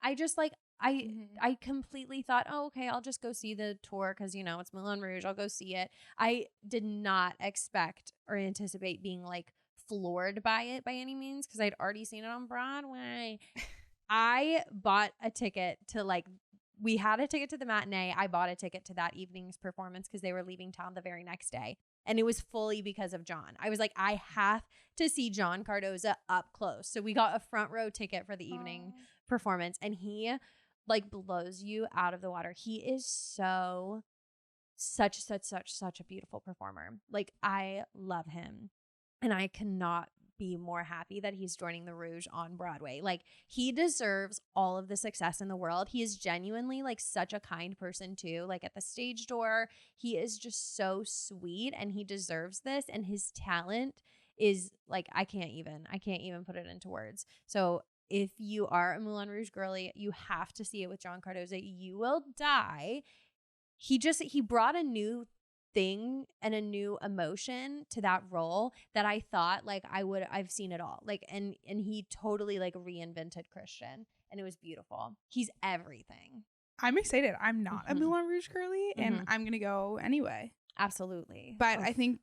I just like, I completely thought, oh, okay, I'll just go see the tour because, you know, it's Moulin Rouge. I'll go see it. I did not expect or anticipate being like floored by it by any means, because I'd already seen it on Broadway. I bought a ticket to like, we had a ticket to the matinee. I bought a ticket to that evening's performance because they were leaving town the very next day. And it was fully because of John. I was like, I have to see John Cardoza up close. So we got a front row ticket for the evening performance, and he like blows you out of the water. He is such a beautiful performer. Like, I love him, and I cannot be more happy that he's joining the Rouge on Broadway. Like, he deserves all of the success in the world. He is genuinely like such a kind person too. Like at the stage door, he is just so sweet, and he deserves this. And his talent is like, I can't even put it into words. So if you are a Moulin Rouge girly, you have to see it with John Cardoza. You will die. He brought a new thing and a new emotion to that role that I thought like I've seen it all. Like, and he totally like reinvented Christian, and it was beautiful. He's everything.
I'm excited. I'm not a Moulin Rouge girly, and I'm going to go anyway.
Absolutely.
But I think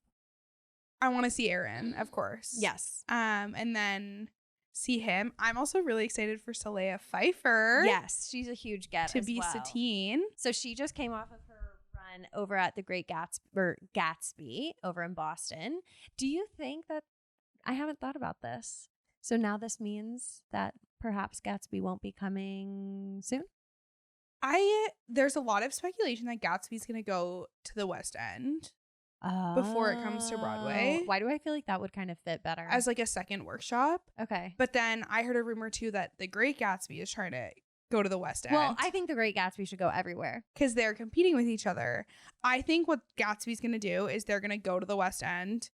I want to see Aaron, of course.
Yes.
And then see him. I'm also really excited for Solea Pfeiffer.
Yes, she's a huge get
to
as
be
well.
Satine.
So she just came off of her run over at the Great Gatsby over in Boston. Do you think that, I haven't thought about this, so now this means that perhaps Gatsby won't be coming soon?
There's a lot of speculation that Gatsby's going to go to the West End before it comes to Broadway.
Why do I feel like that would kind of fit better?
As like a second workshop.
Okay.
But then I heard a rumor too that the Great Gatsby is trying to go to the West End.
Well, I think the Great Gatsby should go everywhere.
Because they're competing with each other. I think what Gatsby's going to do is they're going to go to the West End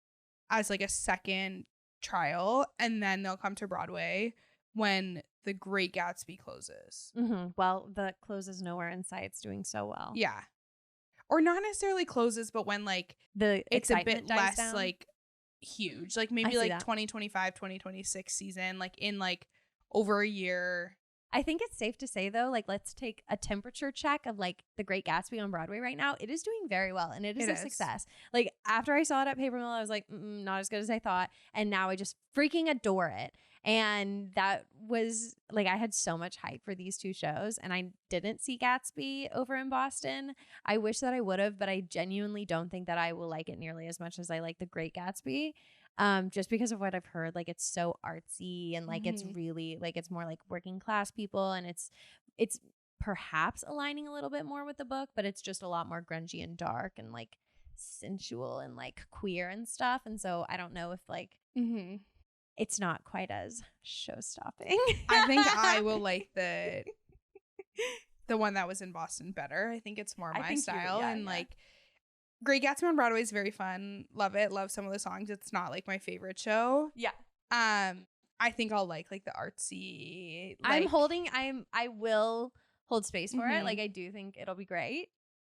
as like a second trial, and then they'll come to Broadway when the Great Gatsby closes.
Well, the closes nowhere in sight. It's doing so well.
Yeah. Or not necessarily closes, but when like it's a bit less down. Like huge. Like maybe like 2025, 2026 season, like in like over a year.
I think it's safe to say, though, like, let's take a temperature check of, like, The Great Gatsby on Broadway right now. It is doing very well, and it is a success. Like, after I saw it at Paper Mill, I was like, not as good as I thought, and now I just freaking adore it. And that was, like, I had so much hype for these two shows, and I didn't see Gatsby over in Boston. I wish that I would have, but I genuinely don't think that I will like it nearly as much as I like The Great Gatsby. Just because of what I've heard, like, it's so artsy and like it's really like it's more like working class people, and it's perhaps aligning a little bit more with the book, but it's just a lot more grungy and dark and like sensual and like queer and stuff. And so I don't know if like it's not quite as show-stopping.
I think I will like the one that was in Boston better. I think it's more my style. Like Great Gatsby on Broadway is very fun. Love it. Love some of the songs. It's not like my favorite show.
Yeah.
I think I'll like the artsy. Like,
I will hold space for it. Like, I do think it'll be great.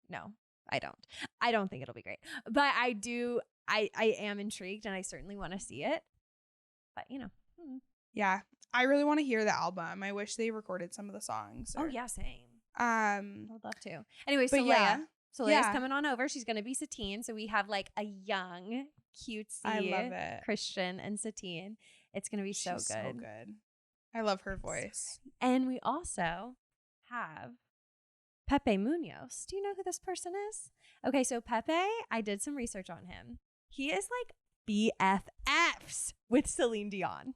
No, I don't. I don't think it'll be great. But I do. I am intrigued, and I certainly want to see it. But you know.
Yeah, I really want to hear the album. I wish they recorded some of the songs.
Oh yeah, same. I would love to. Anyway, so Solea's coming on over. She's going to be Satine. So we have like a young, cutesy
I love it.
Christian and Satine. It's going to be so good.
I love her voice.
And we also have Pepe Munoz. Do you know who this person is? Okay, so Pepe, I did some research on him. He is like BFFs with Celine Dion.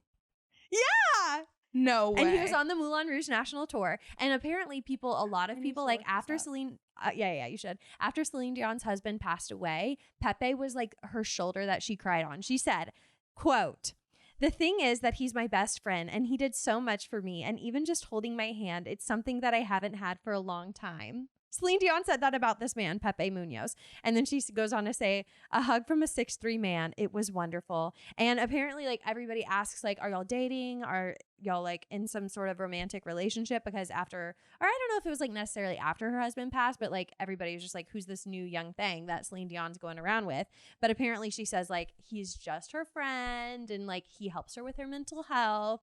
Yeah.
No way.
And he was on the Moulin Rouge national tour. And apparently a lot of people, like after Celine, you should. After Celine Dion's husband passed away, Pepe was like her shoulder that she cried on. She said, quote, "The thing is that he's my best friend and he did so much for me. And even just holding my hand, it's something that I haven't had for a long time." Celine Dion said that about this man, Pepe Munoz. And then she goes on to say, "A hug from a 6'3" man. It was wonderful." And apparently, like, everybody asks, like, are y'all dating? Are y'all, like, in some sort of romantic relationship? Because after, or I don't know if it was, like, necessarily after her husband passed, but, like, everybody was just like, who's this new young thing that Celine Dion's going around with? But apparently she says, like, he's just her friend and, like, he helps her with her mental health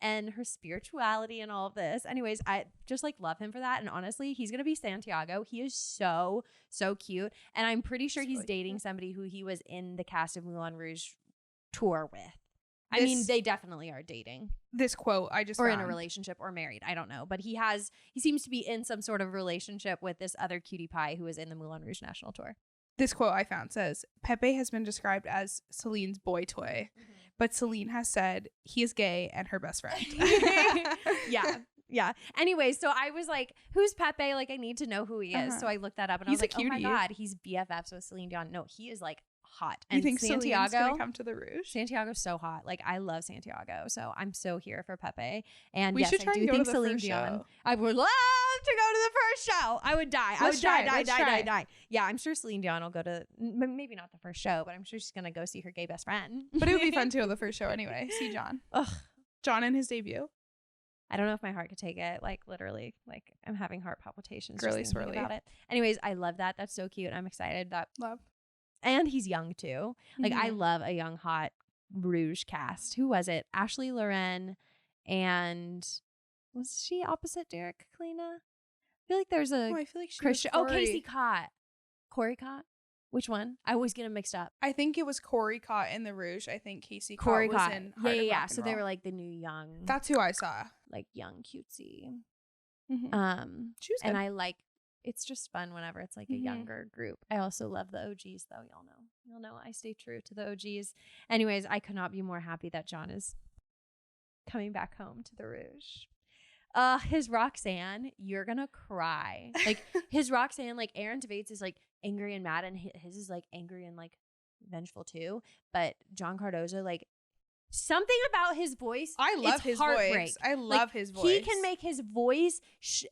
and her spirituality and all of this. Anyways, I just like love him for that. And honestly, he's going to be Santiago. He is so cute. And I'm pretty sure he's dating somebody who he was in the cast of Moulin Rouge tour with. I mean, they definitely are dating.
This quote I just
or found. In a relationship or married. I don't know. But he seems to be in some sort of relationship with this other cutie pie who was in the Moulin Rouge national tour.
This quote I found says, "Pepe has been described as Celine's boy toy, but Celine has said he is gay and her best friend." Yeah. Anyways, so I was like, who's Pepe? Like, I need to know who he is. So I looked that up and I was like, oh my God, he's BFFs with Celine Dion. No, he is like hot. And you think Santiago's gonna come to the Rouge?
Santiago's so hot. Like, I love Santiago. So I'm so here for Pepe. And
we should try and go to the Celine Dion.
Show. I would love to go to the first show. I would die. I would die. Yeah, I'm sure Celine Dion will go to, maybe not the first show, but I'm sure she's gonna go see her gay best friend.
But it would be fun to go to the first show anyway. See John.
Ugh.
John in his debut.
I don't know if my heart could take it. Like, literally, like, I'm having heart palpitations.
Girly
just thinking
swirly
about it. Anyways, I love that. That's so cute. I'm excited.
Love.
And he's young too. Like, I love a young, hot Rouge cast. Who was it? Ashley Loren, and was she opposite Derek Kalina? I feel like there's a
I feel like she
Christian.
was Corey.
Casey Cott. Corey Cott? Which one? I always get them mixed up.
I think it was Corey Cott in the Rouge. I think Casey Cott was in Heart of Rock and
So
Roll.
they were like the new young.
That's who I saw.
Like young cutesy.
She was good.
And I like. It's just fun whenever it's like a younger group. I also love the OGs though. Y'all know I stay true to the OGs. Anyways, I could not be more happy that John is coming back home to the Rouge. His Roxanne, you're gonna cry. Like, his Roxanne, like, Aaron Tveit is like angry and mad, and his is like angry and like vengeful too. But John Cardoza, like, something about his voice.
I love his voice. I love his voice.
He can make his voice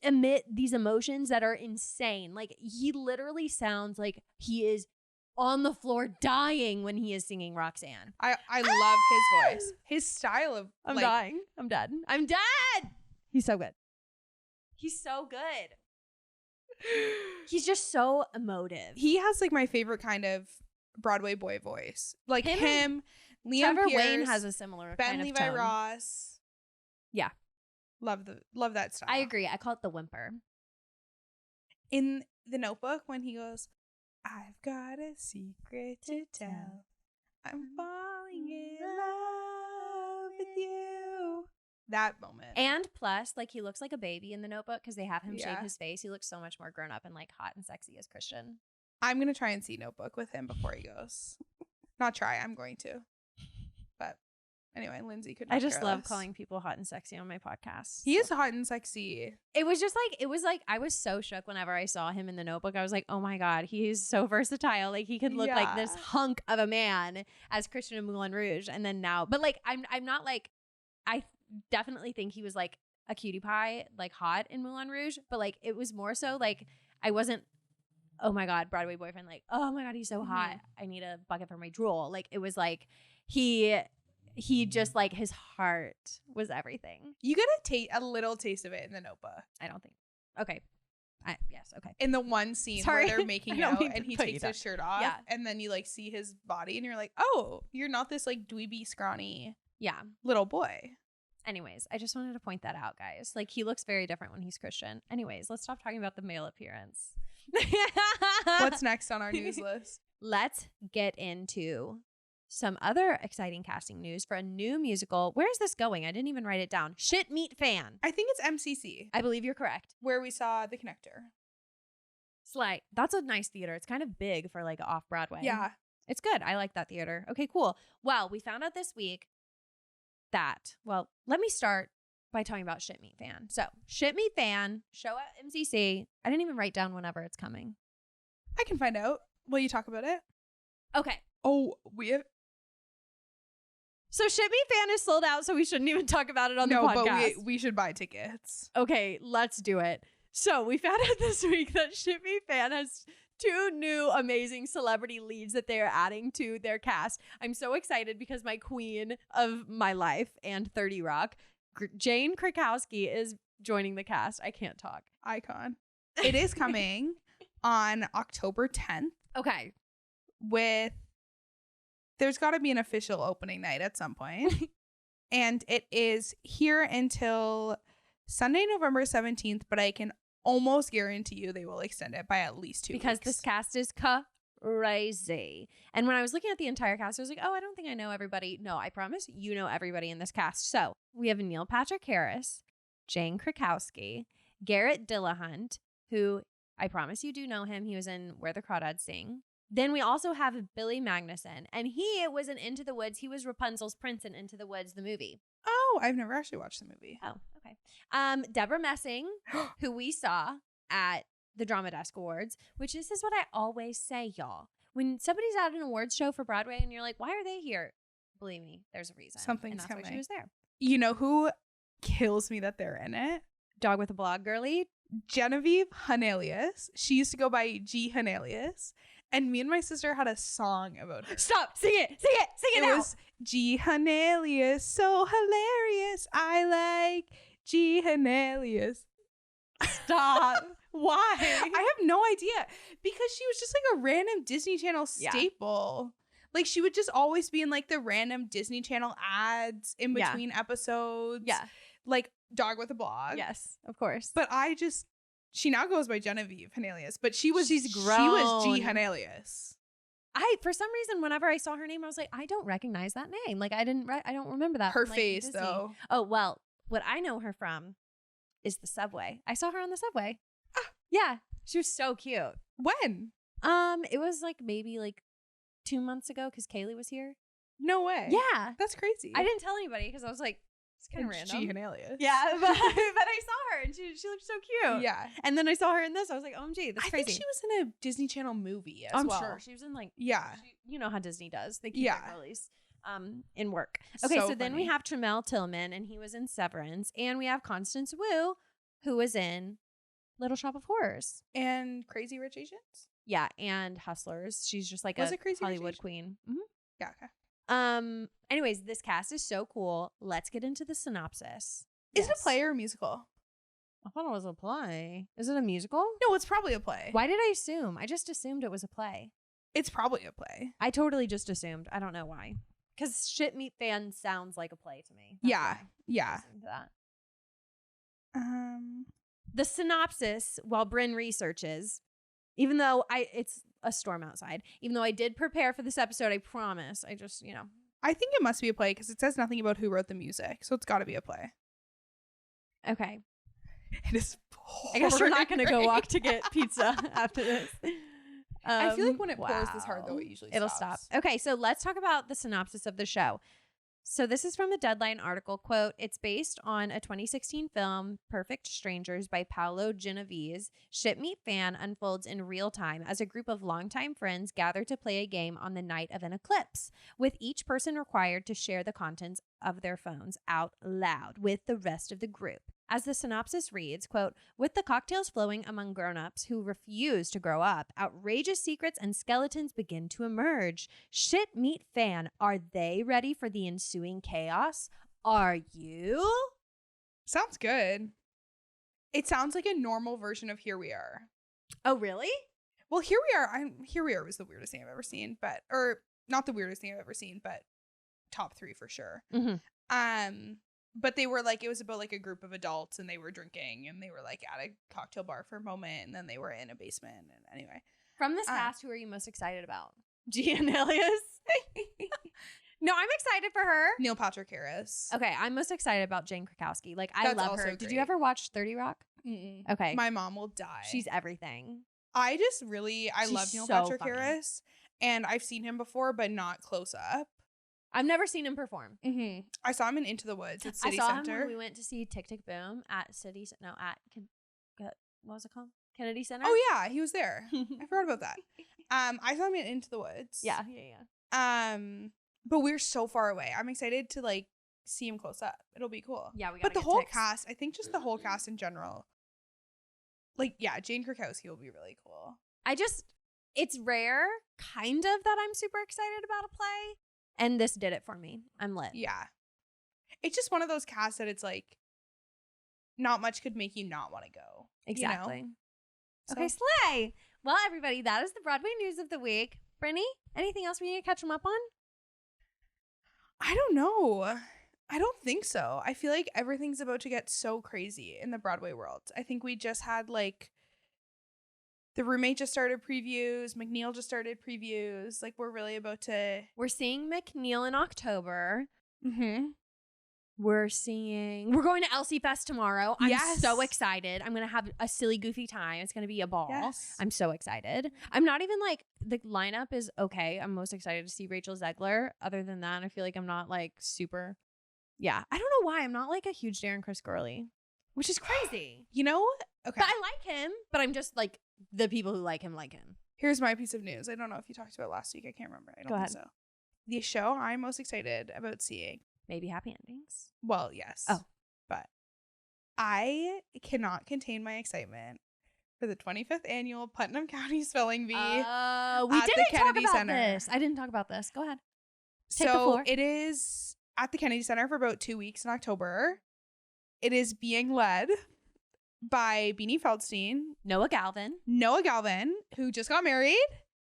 emit these emotions that are insane. Like, he literally sounds like he is on the floor dying when he is singing Roxanne.
I love his voice. His style of
I'm dying. I'm dead. I'm dead. He's so good. He's so good. He's just so emotive.
He has like my favorite kind of Broadway boy voice. Like him, Liam
Trevor
Pierce,
Wayne has a similar
Ben
kind of
Levi
tone.
Ross.
Yeah.
Love that style.
I agree. I call it the whimper.
In The Notebook, when he goes, I've got a secret to tell. I'm falling in love with you. That moment.
And plus, like, he looks like a baby in The Notebook because they have him shave
Yeah.
his face. He looks so much more grown up and like hot and sexy as Christian.
I'm going to try and see Notebook with him before he goes. Not try, I'm going to. But anyway, Lindsay could not
I just
care
love
less.
calling people hot and sexy on my podcast.
He is hot and sexy.
It was like I was so shook whenever I saw him in The Notebook. I was like, oh my God, he's so versatile. Like, he could look like this hunk of a man as Christian in Moulin Rouge. And then now, but like, I'm not like, I definitely think he was like a cutie pie, like hot in Moulin Rouge. But like, it was more so like, I wasn't, oh my God, Broadway boyfriend. Like, oh my God, he's so hot. I need a bucket for my drool. Like, it was like, he just like, his heart was everything.
You get a little taste of it in The Notebook.
I don't think. Okay. Yes. Okay.
In the one scene
Sorry.
where they're making
I don't
out
mean
and
to
he
put
takes
you
his shirt off,
Yeah.
and then you like see his body and you're like, oh, you're not this like dweeby scrawny
Yeah.
little boy.
Anyways, I just wanted to point that out, guys. Like, he looks very different when he's Christian. Anyways, let's stop talking about the male appearance.
What's next on our news list?
Let's get into some other exciting casting news for a new musical. Where is this going? I didn't even write it down. Shit Meat Fan.
I think it's MCC,
I believe you're correct.
where we saw The Connector.
Slight. That's a nice theater. It's kind of big for like off Broadway.
Yeah.
It's good. I like that theater. Okay, cool. Well, we found out this week that, well, let me start by talking about Shit Meat Fan. So, Shit Meat Fan, show at MCC. I didn't even write down whenever it's coming.
I can find out. Will you talk about it?
Okay.
Oh, we have.
So, Shit Meat Fan is sold out, so we shouldn't even talk about it on the podcast.
But we should buy tickets.
Okay, let's do it. So, we found out this week that Shit Meat Fan has 2 new amazing celebrity leads that they are adding to their cast. I'm so excited because my queen of my life and 30 Rock, Jane Krakowski, is joining the cast. I can't talk.
Icon. It is coming on October 10th
Okay.
there's got to be an official opening night at some point. And it is here until Sunday, November 17th, but I can almost guarantee you they will extend it by at least 2
Because
weeks.
this cast is crazy. And when I was looking at the entire cast, I was like, oh, I don't think I know everybody. No, I promise you know everybody in this cast. So we have Neil Patrick Harris, Jane Krakowski, Garrett Dillahunt, who I promise you do know him. He was in Where the Crawdads Sing. Then we also have Billy Magnuson, and he was in Into the Woods. He was Rapunzel's prince in Into the Woods, the movie.
Oh, I've never actually watched the movie.
Oh, okay. Deborah Messing, who we saw at the Drama Desk Awards, which this is what I always say, y'all. When somebody's at an awards show for Broadway and you're like, why are they here? Believe me, there's a reason.
Something's
and that's
coming.
why she was there.
You know who kills me that they're in it?
Dog with a blog girly.
Genevieve Hanelius. She used to go by G Hanelius. And me and my sister had a song about her.
Stop. Sing it. Sing it. Sing it
It
now.
was G Hanelius, so hilarious. I like G Hanelius.
Stop. Why?
I have no idea. Because she was just like a random Disney Channel staple. Like she would just always be in like the random Disney Channel ads in between episodes.
Yeah.
Like Dog with a Blog.
Yes, of course.
But she now goes by Genevieve Hanelius, but she's
grown.
She was G Hanelius.
For some reason, whenever I saw her name, I was like, I don't recognize that name. Like I don't remember that.
Her
from, like,
face
Disney.
though.
Oh, well, what I know her from is the subway. I saw her on the subway. Yeah. She was so cute.
When?
It was like maybe like 2 months ago because Kaylee was here.
No way.
Yeah.
That's crazy.
I didn't tell anybody because I was like, it's kind of random.
G Hanelius.
Yeah, but I saw her and she looked so cute.
Yeah.
And then I saw her in this. I was like, OMG, that's
I
crazy.
think she was in a Disney Channel movie as
I'm
well.
sure. She was in like,
Yeah.
you know how Disney does. They keep their girlies in work. Okay, so then we have Tramel Tillman, and he was in Severance. And we have Constance Wu, who was in Little Shop of Horrors.
And Crazy Rich Asians?
Yeah, and Hustlers. She's just like
Was
a
it Crazy Rich
Hollywood
Asians?
queen.
Yeah, okay.
Anyways, this cast is so cool. Let's get into the synopsis.
Is it a play or a musical?
I thought it was a play. Is it a musical?
No, it's probably a play.
Why did I assume? I just assumed it was a play.
It's probably a play.
I totally just assumed. I don't know why. Because Shit Meat Fan sounds like a play to me. That's
Yeah.
why I
Yeah.
assumed that. The synopsis, while Bryn researches, even though it's a storm outside, even though I did prepare for this episode, I promise. I just,
I think it must be a play because it says nothing about who wrote the music, so it's got to be a play.
Okay.
It is.
I guess we're not going to go walk to get pizza after this.
I feel like when it pours this hard, though, it usually
It'll stop. Okay, so let's talk about the synopsis of the show. So this is from the Deadline article, quote, "It's based on a 2016 film, Perfect Strangers by Paolo Genovese. Ship Meet Fan unfolds in real time as a group of longtime friends gather to play a game on the night of an eclipse, with each person required to share the contents of their phones out loud with the rest of the group. As the synopsis reads, quote, "With the cocktails flowing among grown-ups who refuse to grow up, outrageous secrets and skeletons begin to emerge. Shit Meet Fan, are they ready for the ensuing chaos? Are you?"
Sounds good. It sounds like a normal version of Here We Are.
Oh, really?
Well, Here We Are. Here We Are was the weirdest thing I've ever seen, or not the weirdest thing I've ever seen, but top 3 for sure.
Mm-hmm.
But they were like, it was about like a group of adults and they were drinking and they were like at a cocktail bar for a moment and then they were in a basement. And anyway.
From this cast, who are you most excited about? Gia and Elias? No, I'm excited for her.
Neil Patrick Harris.
Okay, I'm most excited about Jane Krakowski. Like, I love her.
Great.
Did you ever watch 30 Rock?
Mm-mm.
Okay.
My mom will die.
She's everything.
I love Neil Patrick Harris. And I've seen him before, but not close up.
I've never seen him perform.
Mm-hmm. I saw him in Into the Woods at City
Center.
Center.
I saw him when we went to see Tick Tick Boom at what was it called? Kennedy Center.
Oh yeah, he was there. I forgot about that. I saw him in Into the Woods.
Yeah.
But we're so far away. I'm excited to like see him close up. It'll be cool.
Yeah,
but the whole cast, I think just the whole cast in general. Like, yeah, Jane Krakowski will be really cool.
It's rare, kind of, that I'm super excited about a play. And this did it for me. I'm lit.
Yeah. It's just one of those casts that it's like, not much could make you not want to go.
Exactly.
You know?
Okay, slay. Well, everybody, that is the Broadway news of the week. Brittany, anything else we need to catch them up on?
I don't know. I don't think so. I feel like everything's about to get so crazy in the Broadway world. I think we just had like The Roommate just started previews. McNeil just started previews. Like, we're really about to...
We're seeing McNeil in October.
Mm-hmm.
We're going to Elsie Fest tomorrow. I'm so excited. I'm going to have a silly, goofy time. It's going to be a ball.
Yes.
I'm so excited. I'm not even like, the lineup is okay. I'm most excited to see Rachel Zegler. Other than that, I feel like I'm not like super... Yeah. I don't know why. I'm not like a huge Darren Criss girly, which is crazy.
You know? Okay.
But I like him, but I'm just like... The people who like him like him.
Here's my piece of news. I don't know if you talked about it last week. I can't remember. I don't think so. The show I'm most excited about seeing.
Maybe Happy Endings.
Well, yes.
Oh.
But I cannot contain my excitement for the 25th annual Putnam County Spelling Bee.
We didn't talk about this. I didn't talk about this. Go ahead. Take the floor.
It is at the Kennedy Center for about 2 weeks in October. It is being led by Beanie Feldstein.
Noah Galvin,
who just got married.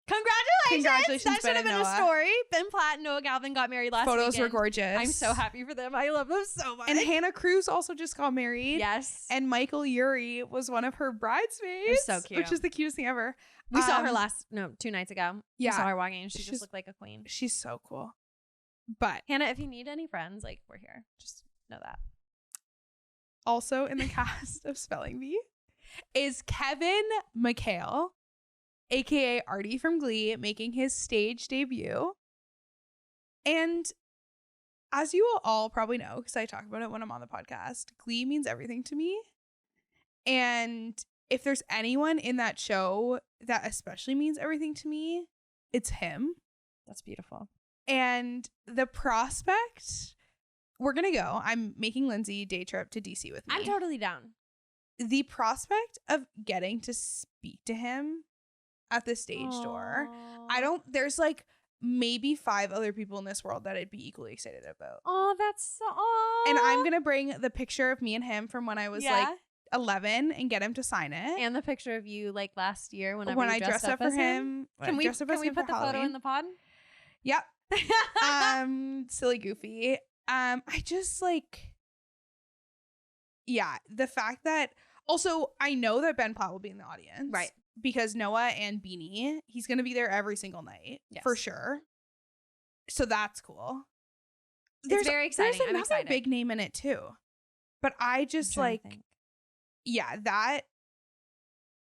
Congratulations. That should have been
Noah.
a story. Ben Platt and Noah Galvin got married last
Photos
weekend.
were gorgeous.
I'm so happy for them. I love them so much.
And Hannah Cruz also just got married.
Yes.
And Michael Urie was one of her bridesmaids.
They're so cute.
Which is the cutest thing ever.
We saw her 2 nights ago.
Yeah.
We saw her walking and she just looked like a queen.
She's so cool. But
Hannah, if you need any friends, like, we're here. Just know that.
Also in the cast of Spelling Bee is Kevin McHale, aka Artie from Glee, making his stage debut. And as you will all probably know, because I talk about it when I'm on the podcast, Glee means everything to me. And if there's anyone in that show that especially means everything to me, it's him.
That's beautiful.
And the prospect, we're going to go. I'm making Lindsay day trip to DC with me.
I'm totally down.
The prospect of getting to speak to him at the stage door, there's like maybe 5 other people in this world that I'd be equally excited about.
Oh, that's so.
And I'm going to bring the picture of me and him from when I was like 11 and get him to sign it.
And the picture of you like last year when
I dressed up for him.
Can we put the photo in the pod?
Yep. Silly goofy. I just like, Yeah, the fact that also I know that Ben Platt will be in the audience,
Right?
Because Noah and Beanie, he's gonna be there every single night for sure. So that's cool.
It's very exciting.
There's another big name in it too, but I just like, that.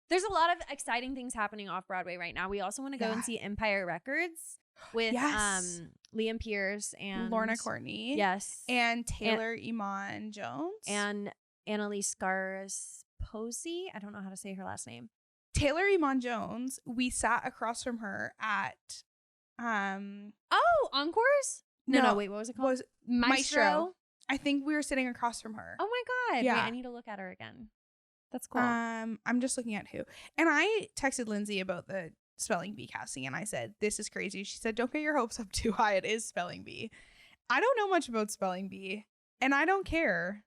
There's a lot of exciting things happening off Broadway right now. We also want to go and see Empire Records with Liam Pierce and
Lorna Courtney.
Yes.
And Taylor Iman Jones.
And Annalise Garposy. I don't know how to say her last name.
Taylor Iman Jones, we sat across from her at
Encores? No, wait, what was it called?
Was Maestro. I think we were sitting across from her.
Oh my God.
Yeah.
Wait, I need to look at her again. That's cool.
I'm just looking at who. And I texted Lindsay about the Spelling Bee casting and I said, this is crazy. She said, don't get your hopes up too high. It is Spelling Bee. I don't know much about Spelling Bee and I don't care.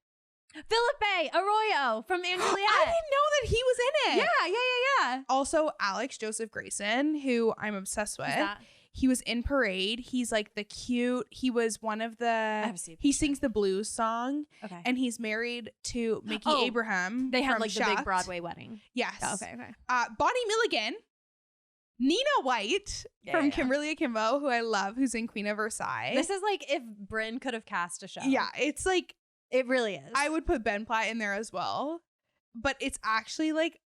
Felipe Arroyo from Angelina.
I didn't know that he was in it.
Yeah.
Also, Alex Joseph Grayson, who I'm obsessed with. He was in Parade. He's like the cute. He was one of the. He sings the blues song.
Okay.
And he's married to Mickey Abraham.
They had
from
like
Shucked.
the big Broadway wedding.
Yes.
Oh, okay.
Bonnie Milligan, Nina White from Kimberly Akimbo, who I love, who's in Queen of Versailles.
This is like if Bryn could have cast a show.
Yeah, it's like
it really is.
I would put Ben Platt in there as well, but it's actually like.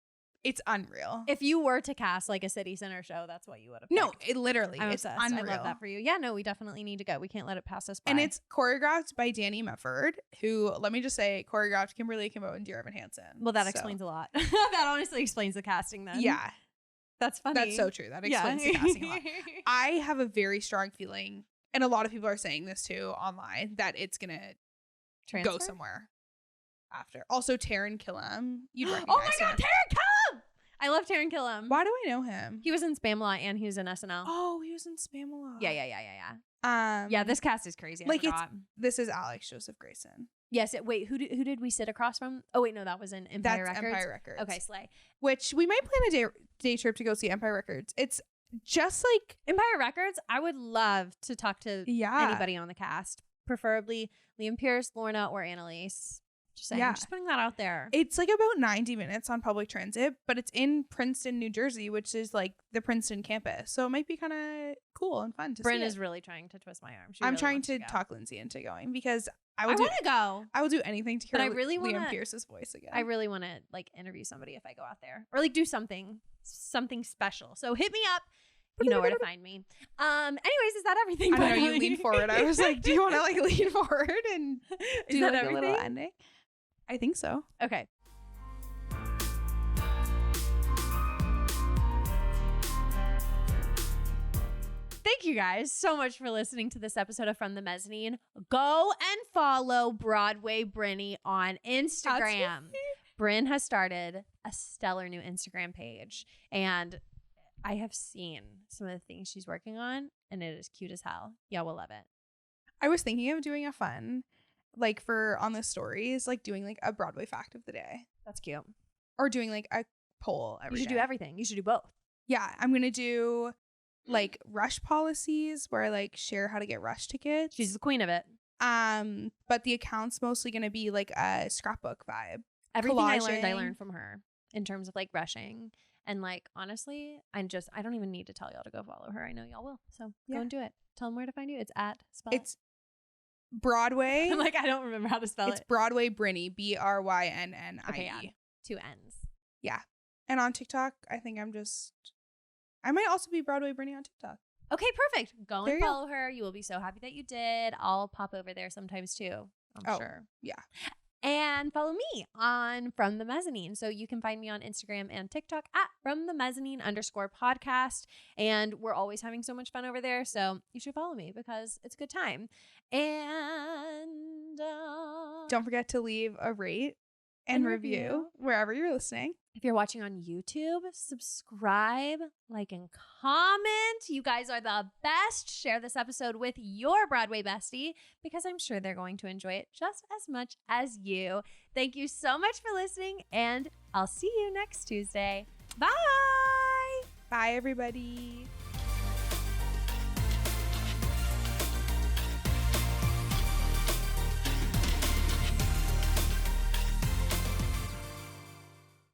It's unreal.
If you were to cast like a City Center show, that's what you would have picked.
No, it literally.
I'm
it's
obsessed.
Unreal.
I love that for you. Yeah, no, we definitely need to go. We can't let it pass us by.
And it's choreographed by Danny Mefford, who, let me just say, choreographed Kimberly Akimbo and Dear Evan Hansen.
Well, that explains a lot. That honestly explains the casting then.
Yeah.
That's funny.
That's so true. That explains the casting a lot. I have a very strong feeling, and a lot of people are saying this too online, that it's going to go somewhere after. Also, Taran Killam. You'd recognize
Oh my God, Taran Killam! I love Taran Killam.
Why do I know him?
He was in Spamalot and he was in SNL.
Oh, he was in Spamalot.
Yeah. Yeah, this cast is crazy.
This is Alex Joseph Grayson.
Yes. Wait, who did we sit across from? Oh wait, no, that was in Empire Records.
Empire Records.
Okay, slay.
Which we might plan a day trip to go see Empire Records. It's just like
Empire Records. I would love to talk to anybody on the cast, preferably Liam Pierce, Lorna, or Annalise. Just saying, just putting that out there.
It's like about 90 minutes on public transit, but it's in Princeton, New Jersey, which is like the Princeton campus. So it might be kind of cool and fun to see.
Bryn is really trying to twist my arm.
I'm trying to talk Lindsay into going because I want
to go.
I will do anything to hear Liam Pierce's voice again.
I really want to like interview somebody if I go out there or like do something special. So hit me up. You know where to find me. Anyways, is that everything?
I know you leaned forward. I was like, do you want to like lean forward and do like a little ending? I think so.
Okay. Thank you guys so much for listening to this episode of From the Mezzanine. Go and follow Broadway Brynny on Instagram. Bryn has started a stellar new Instagram page, and I have seen some of the things she's working on, and it is cute as hell. Yeah, we'll love it.
I was thinking of doing a fun, like for on the stories, like doing like a Broadway fact of the day.
That's cute.
Or doing like a poll every day.
You should do everything. You should do both.
Yeah, I'm going to do like rush policies where I like share how to get rush tickets.
She's the queen of it.
But the account's mostly going to be like a scrapbook vibe.
Everything I learned from her in terms of like rushing. And like, honestly, I don't even need to tell y'all to go follow her. I know y'all will. So go and do it. Tell them where to find you. It's at
It's Broadway.
I'm like, I don't remember how to spell it.
It's Broadway Brynny. Brynnie.
Okay, yeah. 2 N's.
Yeah. And on TikTok, I think I might also be Broadway Brynny on TikTok.
Okay, perfect. Go and follow her. You will be so happy that you did. I'll pop over there sometimes too. I'm sure.
Yeah.
And follow me on From the Mezzanine. So you can find me on Instagram and TikTok at From the Mezzanine _podcast. And we're always having so much fun over there. So you should follow me because it's a good time. And
don't forget to leave a rate and review wherever you're listening.
If you're watching on YouTube, subscribe, like, and comment. You guys are the best. Share this episode with your Broadway bestie because I'm sure they're going to enjoy it just as much as you. Thank you so much for listening, and I'll see you next Tuesday. Bye.
Bye, everybody.